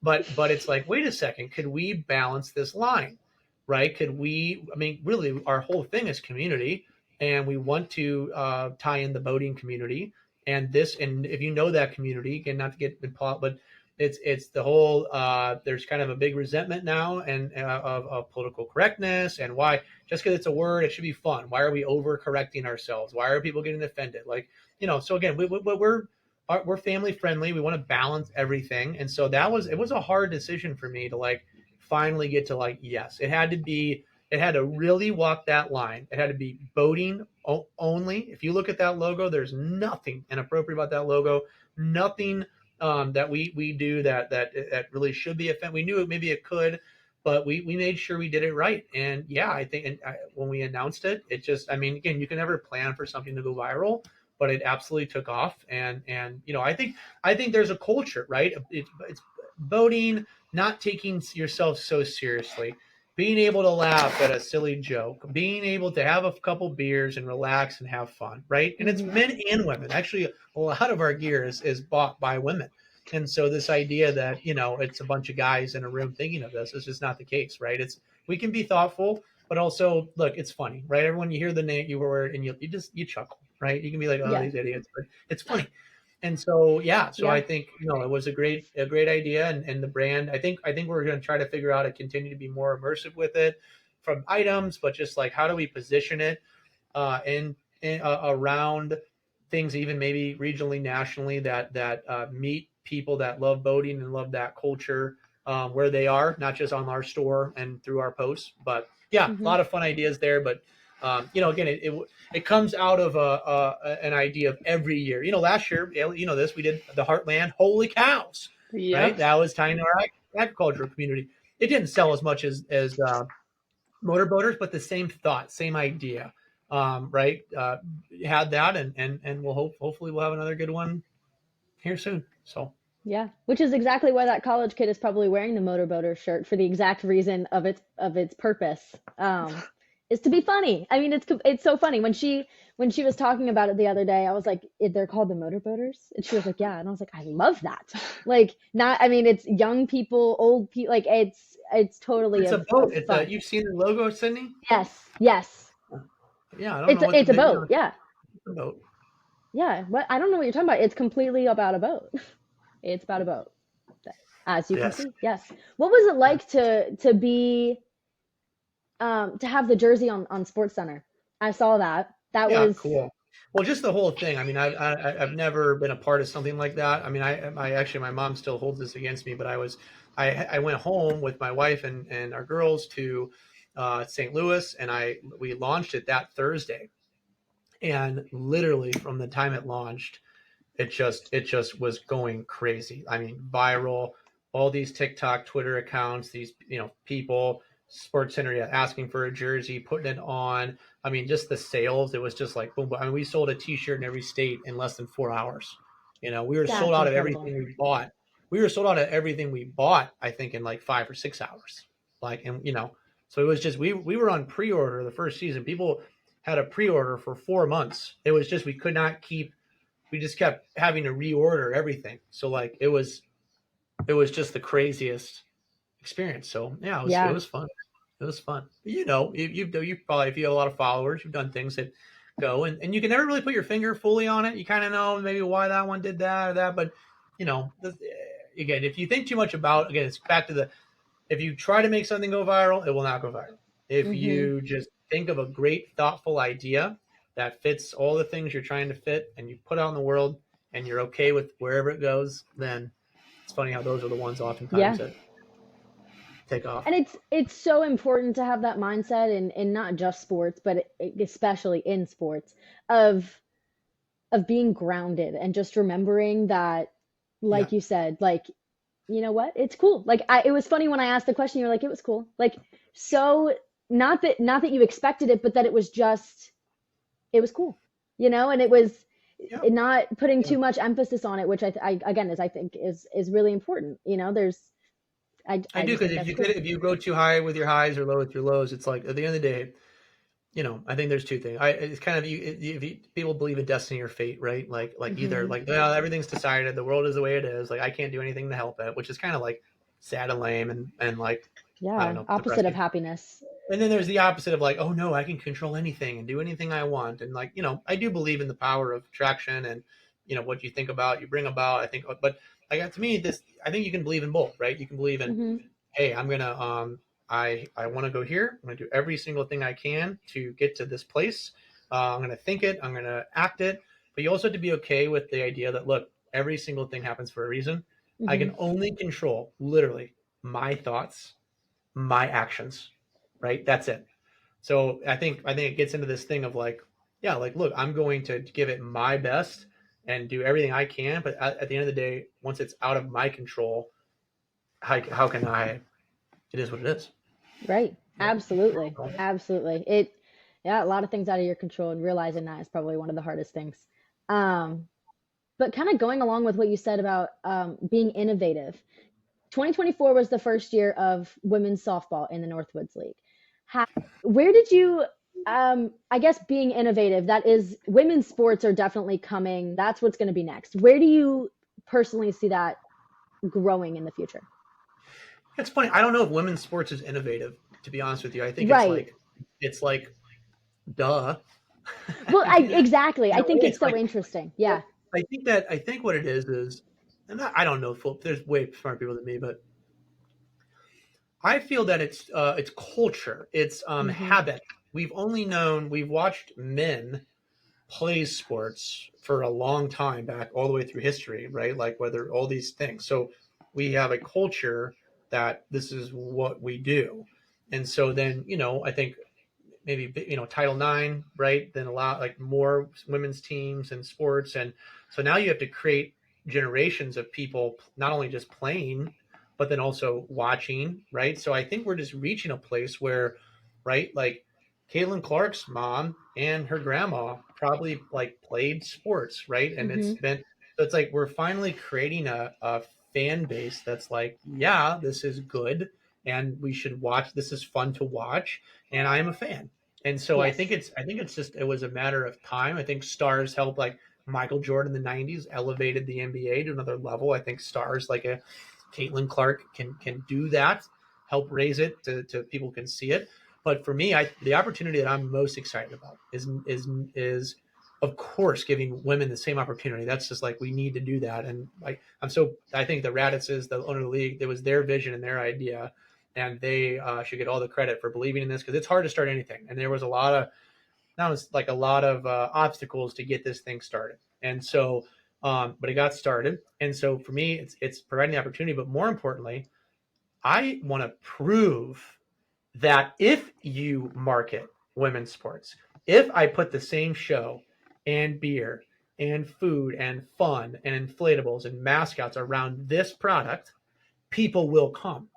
but it's like, wait a second, could we balance this line, right? Could we, I mean, really our whole thing is community, and we want to tie in the boating community and this, and if you know that community, again, not to get involved, but it's the whole there's kind of a big resentment now and of political correctness, and why just because it's a word it should be fun. Why are we over correcting ourselves? Why are people getting offended? Like, so again, we're family friendly. We want to balance everything, and so it was a hard decision for me to like finally get to like, yes, it had to really walk that line. It had to be boating only. If you look at that logo, there's nothing inappropriate about that logo. Nothing that we do that really should be offensive. We knew maybe it could, but we made sure we did it right. And yeah, I think when we announced it, it just, I mean, again, you can never plan for something to go viral, but it absolutely took off. And I think there's a culture, right? It's boating, not taking yourself so seriously, being able to laugh at a silly joke, being able to have a couple beers and relax and have fun, right? And it's men and women. Actually, a lot of our gear is bought by women. And so this idea that, it's a bunch of guys in a room thinking of this is just not the case, right? We can be thoughtful, but also, look, it's funny, right? Everyone, you hear the name, you word, and you chuckle, right? You can be like, oh, these idiots, but it's funny. And so, I think, it was a great idea. And the brand, I think we're going to try to figure out to continue to be more immersive with it from items, but just like, how do we position it around things, even maybe regionally, nationally, that meet people that love boating and love that culture where they are, not just on our store and through our posts. But a lot of fun ideas there. But again, it comes out of an idea of every year. Last year, we did the Heartland Holy Cows, right? That was tying to our agricultural community. It didn't sell as much as motorboaters, but the same thought, same idea, right? Had that, and we'll hopefully we'll have another good one here soon. So. Yeah, which is exactly why that college kid is probably wearing the motorboater shirt, for the exact reason of its purpose. Is to be funny. I mean, it's so funny. When she was talking about it the other day, I was like, they're called the motorboaters? And she was like, yeah. And I was like, I love that. Like, it's young people, old people, like it's totally a boat. You've seen the logo, Sydney? Yes. Yeah, I don't know. It's a boat. Yeah. It's a boat. Yeah. I don't know what you're talking about. It's completely about a boat. It's about a boat. As you can see. Yes. What was it like to be to have the jersey on SportsCenter? I saw that. That was cool. Well, just the whole thing. I mean, I've never been a part of something like that. I mean, I actually, my mom still holds this against me, but I went home with my wife and our girls to St. Louis, and we launched it that Thursday, and literally from the time it launched, it just was going crazy. I mean, viral. All these TikTok, Twitter accounts, these people. SportsCenter asking for a jersey, putting it on. I mean, just the sales, it was just like boom, boom. I mean, we sold a t-shirt in every state in less than 4 hours. We were sold out of everything we bought. I think in like 5 or 6 hours. So it was just, we were on pre-order the first season. People had a pre-order for 4 months. It was just, we just kept having to reorder everything. So like, it was just the craziest experience. So it was fun. It was fun. You probably, if you have a lot of followers, you've done things that go and you can never really put your finger fully on it. You kind of know maybe why that one did that or that, but again, if you think too much about, again, it's back to if you try to make something go viral, it will not go viral. If you just think of a great, thoughtful idea that fits all the things you're trying to fit and you put out in the world and you're okay with wherever it goes, then it's funny how those are the ones oftentimes that take off. And it's so important to have that mindset in not just sports, but especially in sports, of being grounded and just remembering that, like you said, like, you know what, it's cool. Like it was funny when I asked the question, you're like, it was cool. Like, so not that you expected it, but that it was cool, and it was not putting too much emphasis on it, which I think is really important. I do, because if you go too high with your highs or low with your lows, it's like at the end of the day, I think there's two things. It's kind of people believe in destiny or fate, right? Like either like, well, everything's decided, the world is the way it is. Like I can't do anything to help it, which is kind of like sad and lame and like, I don't know, opposite of depressing. happiness. And then there's the opposite of like, oh no, I can control anything and do anything I want. And like, I do believe in the power of attraction and, what you think about, you bring about, I think, but like to me, I think you can believe in both, right? You can believe in, Mm-hmm. hey, I'm going to, I want to go here. I'm going to do every single thing I can to get to this place. I'm going to think it, I'm going to act it. But you also have to be okay with the idea that, look, every single thing happens for a reason. Mm-hmm. I can only control literally my thoughts, my actions, right? That's it. So I think it gets into this thing of like, yeah, like, look, I'm going to give it my best and do everything I can. But at the end of the day, once it's out of my control, how can I? It is what it is. Right. Absolutely. Absolutely. Yeah, a lot of things out of your control, and realizing that is probably one of the hardest things. Um, but kind of going along with what you said about being innovative, 2024 was the first year of women's softball in the Northwoods League. Where did you, I guess being innovative, that is, women's sports are definitely coming. That's what's going to be next. Where do you personally see that growing in the future? It's funny. I don't know if women's sports is innovative, to be honest with you. I think Right. it's like, duh. Well, exactly. I think it's so like, interesting. Yeah. I think what it is, and I don't know. There's way smart people than me, but I feel that it's culture, it's Mm-hmm. habit. We've watched men play sports for a long time back, all the way through history, right? Like whether all these things. So we have a culture that this is what we do, and so then I think maybe Title IX, right? Then allow like more women's teams and sports, and so now you have to create generations of people not only just playing, but then also watching, right? So I think we're just reaching a place where, right, like Caitlin Clark's mom and her grandma probably like played sports, right? And Mm-hmm. it's like we're finally creating a fan base that's like, yeah, this is good and we should watch. This is fun to watch, and I am a fan. And so Yes. I think it was a matter of time. I think stars helped, like Michael Jordan in the '90s elevated the NBA to another level. I think stars like a Caitlin Clark can do that, help raise it to people can see it. But for me, the opportunity that I'm most excited about is of course giving women the same opportunity. That's just like we need to do that. And like I think the Raditzes, the owner of the league, it was their vision and their idea, and they should get all the credit for believing in this because it's hard to start anything. And there was a lot of obstacles to get this thing started. And so, but it got started. And so for me, it's providing the opportunity. But more importantly, I want to prove that if you market women's sports, if I put the same show and beer and food and fun and inflatables and mascots around this product, people will come.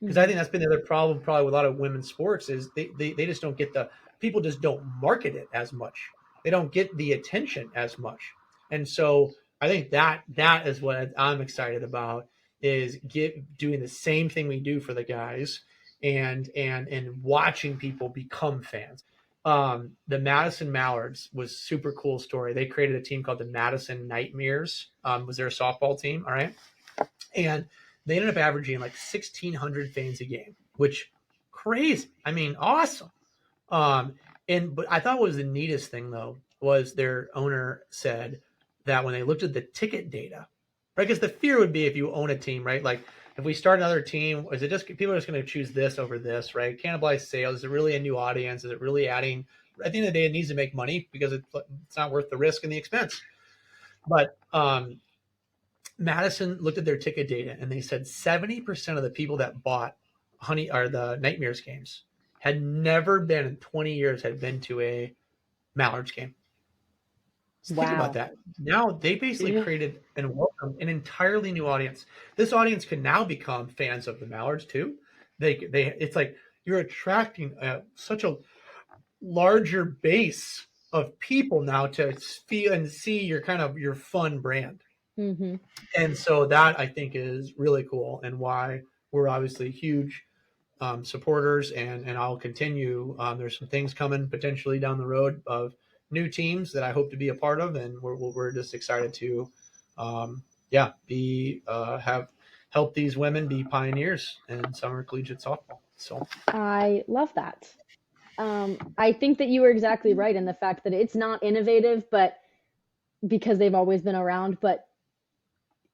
Because I Mm-hmm. think that's been the other problem probably with a lot of women's sports is they just don't get people just don't market it as much. They don't get the attention as much. And so I think that is what I'm excited about is doing the same thing we do for the guys and watching people become fans. The Madison Mallards was super cool story. They created a team called the Madison Nightmares. Was their softball team, all right? And they ended up averaging like 1,600 fans a game, which crazy. I mean, awesome. Um, but I thought what was the neatest thing though was their owner said that when they looked at the ticket data, right? Because the fear would be if you own a team, right? Like if we start another team, is it just people are just going to choose this over this, right? Cannibalize sales. Is it really a new audience? Is it really adding? At the end of the day, it needs to make money because it's not worth the risk and the expense. But Madison looked at their ticket data and they said 70% of the people that bought the Nightmares games had never been in 20 years had been to a Mallards game. So think about Wow. that. Now they basically Yeah. created and welcomed an entirely new audience. This audience can now become fans of the Mallards too. It's like you're attracting such a larger base of people now to feel and see your fun brand. Mm-hmm. And so that I think is really cool and why we're obviously huge supporters and I'll continue. There's some things coming potentially down the road of new teams that I hope to be a part of, and we're just excited to, yeah, be have help these women be pioneers in summer collegiate softball. So I love that. I think that you were exactly right in the fact that it's not innovative, but because they've always been around, but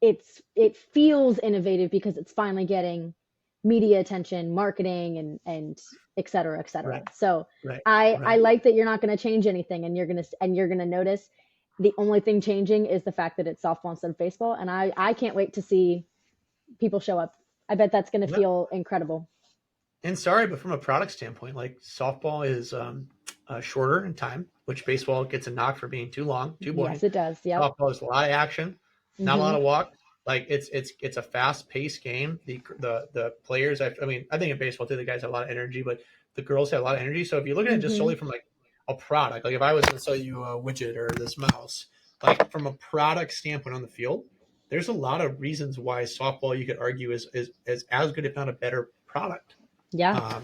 it feels innovative because it's finally getting media attention, marketing, and et cetera, et cetera. Right. So right, I like that you're not going to change anything, and you're gonna notice the only thing changing is the fact that it's softball instead of baseball, and I can't wait to see people show up. I bet that's going to feel incredible. And sorry, but from a product standpoint, like softball is shorter in time, which baseball gets a knock for being too long, too boring. Yes, it does. Yeah. Softball is a lot of action, not a lot of walk. Like it's a fast paced game. The players, I think in baseball too, the guys have a lot of energy, but the girls have a lot of energy. So if you're looking at it just solely from like a product, like if I was going to sell you a widget or this mouse, like from a product standpoint on the field, there's a lot of reasons why softball you could argue is as good, if not a better product. Yeah.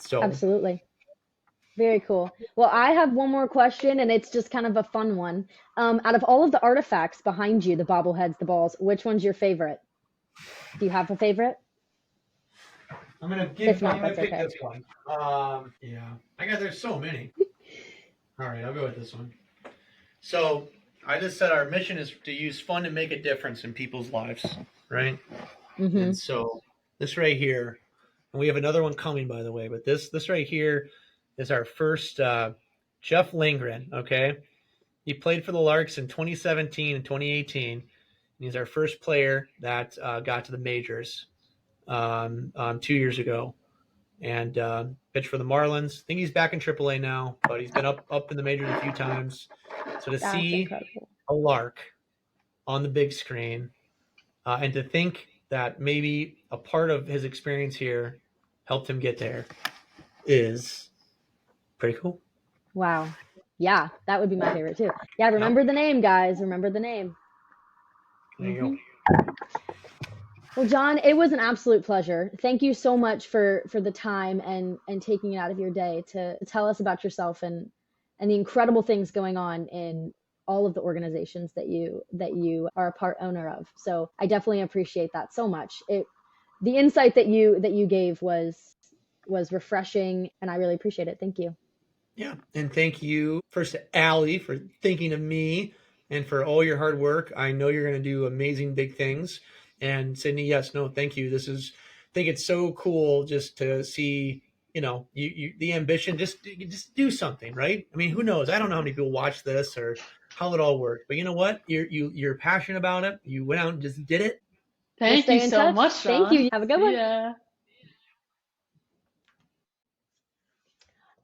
So absolutely. Very cool. Well, I have one more question, and it's just kind of a fun one. Out of all of the artifacts behind you, the bobbleheads, the balls, which one's your favorite? Do you have a favorite? I'm gonna pick this one. There's so many. All right, I'll go with this one. So I just said our mission is to use fun to make a difference in people's lives, right? And so this right here, and we have another one coming, by the way, but this right here is our first Jeff Lindgren, okay? He played for the Larks in 2017 and 2018. And he's our first player that got to the majors 2 years ago. And pitched for the Marlins. I think he's back in AAA now, but he's been up in the majors a few times. So to see a Lark on the big screen and to think that maybe a part of his experience here helped him get there is pretty cool. Wow. Yeah, that would be my favorite too. Yeah, remember the name, guys. Remember the name. There you go. Well, John, it was an absolute pleasure. Thank you so much for the time and taking it out of your day to tell us about yourself and the incredible things going on in all of the organizations that you are a part owner of. So I definitely appreciate that so much. The insight that you gave was refreshing, and I really appreciate it. Thank you. Yeah, and thank you first to Allie for thinking of me and for all your hard work. I know you're going to do amazing big things. And Sydney, yes, no, thank you. I think it's so cool just to see, you the ambition, just do something, right? I mean, who knows? I don't know how many people watch this or how it all works, but you know what? You're passionate about it. You went out and just did it. Thank you so much, Sean. Thank you. Have a good one. Yeah.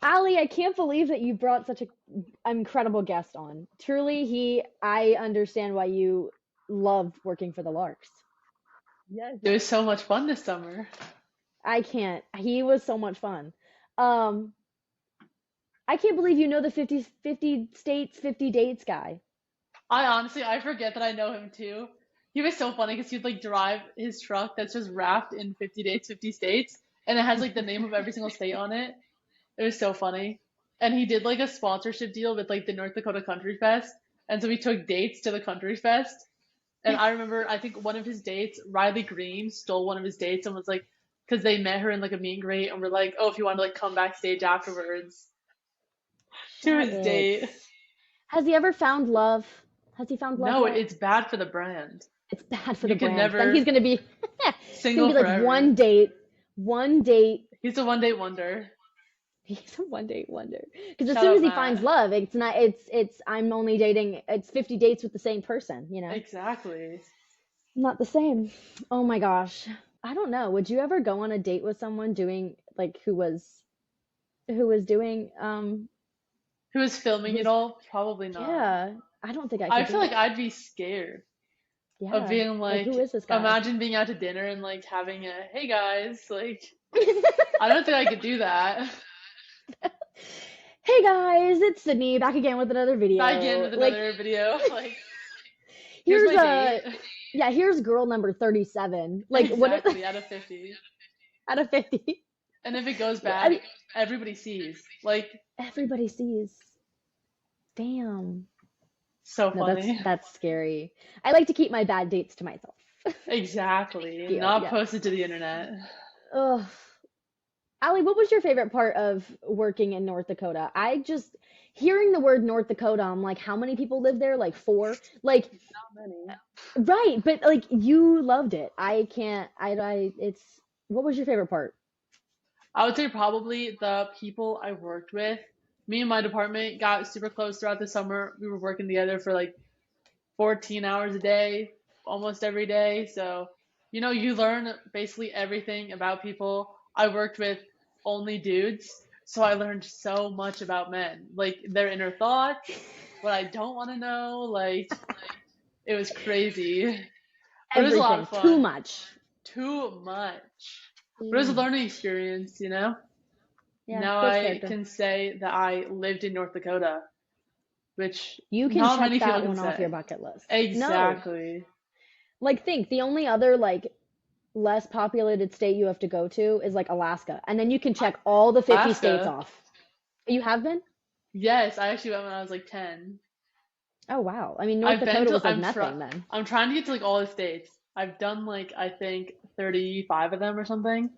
Allie, I can't believe that you brought such an incredible guest on. Truly, I understand why you loved working for the Larks. Yes, it was so much fun this summer. I can't. He was so much fun. I can't believe you know the 50 states, 50 dates guy. I forget that I know him too. He was so funny because he'd like drive his truck that's just wrapped in 50 dates, 50 states, and it has like the name of every single state on it. It was so funny. And he did like a sponsorship deal with like the North Dakota Country Fest. And so we took dates to the Country Fest. And I remember, I think one of his dates, Riley Green stole one of his dates and was like, because they met her in like a meet and greet, and we're like, oh, if you want to like come backstage afterwards to his date. Has he ever found love? Has he found love? No, it's bad for the brand. It's bad for the brand. Never then he's gonna be single like forever. one date. He's a one date wonder. He's a one date wonder. Because as soon as he finds love, it's not. It's I'm only dating. It's 50 dates with the same person. Exactly. Not the same. Oh my gosh. I don't know. Would you ever go on a date with someone doing like who was doing who was filming it all? Probably not. Yeah, I don't think I feel like I'd be scared of being like who is this guy? Imagine being out to dinner and like having a hey guys, like I don't think I could do that. Hey guys, it's Sydney back again with another video. Like here's my date. Yeah, here's girl number 37. Like exactly, out of 50. Out of 50. And if it goes bad, everybody sees. Like everybody sees. Damn. So funny. That's scary. I like to keep my bad dates to myself. Exactly. Yeah, Not yeah. posted to the internet. Ugh. Allie, what was your favorite part of working in North Dakota? I just hearing the word North Dakota, I'm like, how many people live there? Like 4? Like, Not many. right, but like you loved it. I can't, it's, what was your favorite part? I would say probably the people I worked with. Me and my department got super close throughout the summer. We were working together for like 14 hours a day, almost every day. So, you learn basically everything about people. I worked with only dudes, so I learned so much about men, like their inner thoughts, what I don't want to know. Like, it was crazy, but it was a lot Everything, of too fun. much. Too much. But it was a Yeah, learning experience. yeah, Now builds I character. can say that I lived in North Dakota, which You can not check many people that can one off your say. bucket list. No, Exactly. like think the only other like less populated state you have to go to is like Alaska, and then you can check all the 50 states Alaska. off. You have been? Yes, I actually went when I was like 10. Oh wow. I mean, North I've been Dakota to was like nothing then. I'm trying to get to like all the states. I've done like I think 35 of them or something.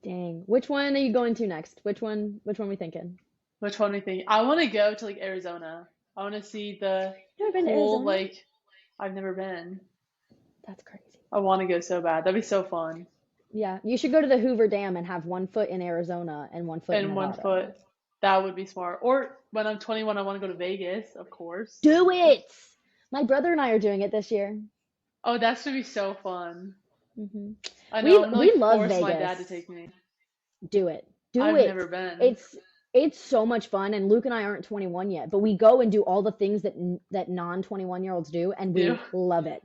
Dang. Which one are you going to next? Which one we thinking? Which one do you think? I want to go to like Arizona. I want to see the You ever been to cool Arizona? like I've never been. That's crazy. I want to go so bad. That'd be so fun. Yeah, you should go to the Hoover Dam and have one foot in Arizona and one foot in And one Nevada. foot. That would be smart. Or when I'm 21, I want to go to Vegas, of course. Do it! My brother and I are doing it this year. Oh, that's gonna be so fun. hmm I know. We I'm gonna we like love force my dad to Vegas. take me. Do it. Do I've it. never been. It's so much fun, and Luke and I aren't 21 yet, but we go and do all the things that non-21-year-olds do, and Do. we love it.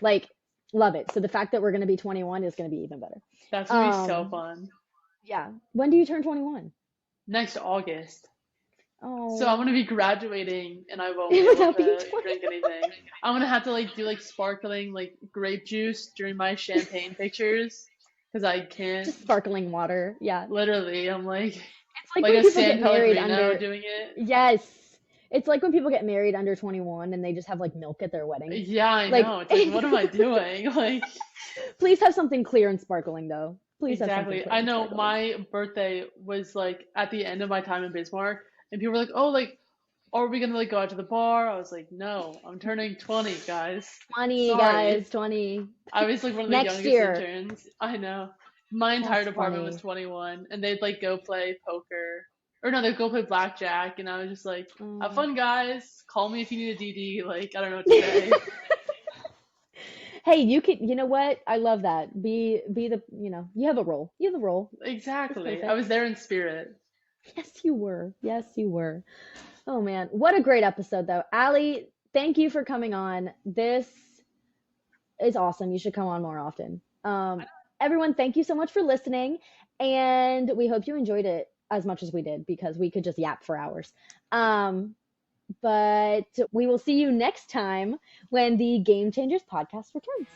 Like love it. So the fact that we're going to be 21 is going to be even better. That's gonna be so Um, fun. yeah. When do you turn 21? Next August. So I'm Oh, gonna be graduating and I won't be able without being to drink 21. anything. I'm gonna have to like do like sparkling like grape juice during my champagne pictures because I can't. Just sparkling water. Yeah. Literally, I'm It's like like when a people San get married Pellegrino under, doing it. yes. It's like when people get married under 21 and they just have like milk at their wedding. Yeah, I Like, know. It's like, what am I doing? Like, please have something clear and sparkling though. Please have something exactly. clear I and know sparkling. my birthday was like at the end of my time in Bismarck, and people were like, "Oh, like, are we gonna like go out to the bar?" I was like, "No, I'm turning 20, guys. 20 Sorry." guys, 20. I was like one of the Next youngest year. interns. I know. My entire That's department was funny. 21, and they'd like go play poker, or no, they'd go play blackjack, and I was just like, "Have Oh. fun, guys. Call me if you need a DD." Like, I don't know what to say. Hey, you know what? I love that. Be the, you have a role. You have a role. It's Exactly. I perfect. was there in spirit. Yes, you were. Yes, you were. Oh man, what a great episode though. Allie, thank you for coming on. This is awesome. You should come on more often. Everyone, thank you so much for listening, and we hope you enjoyed it as much as we did because we could just yap for hours. Um, but we will see you next time when the Game Changers podcast returns.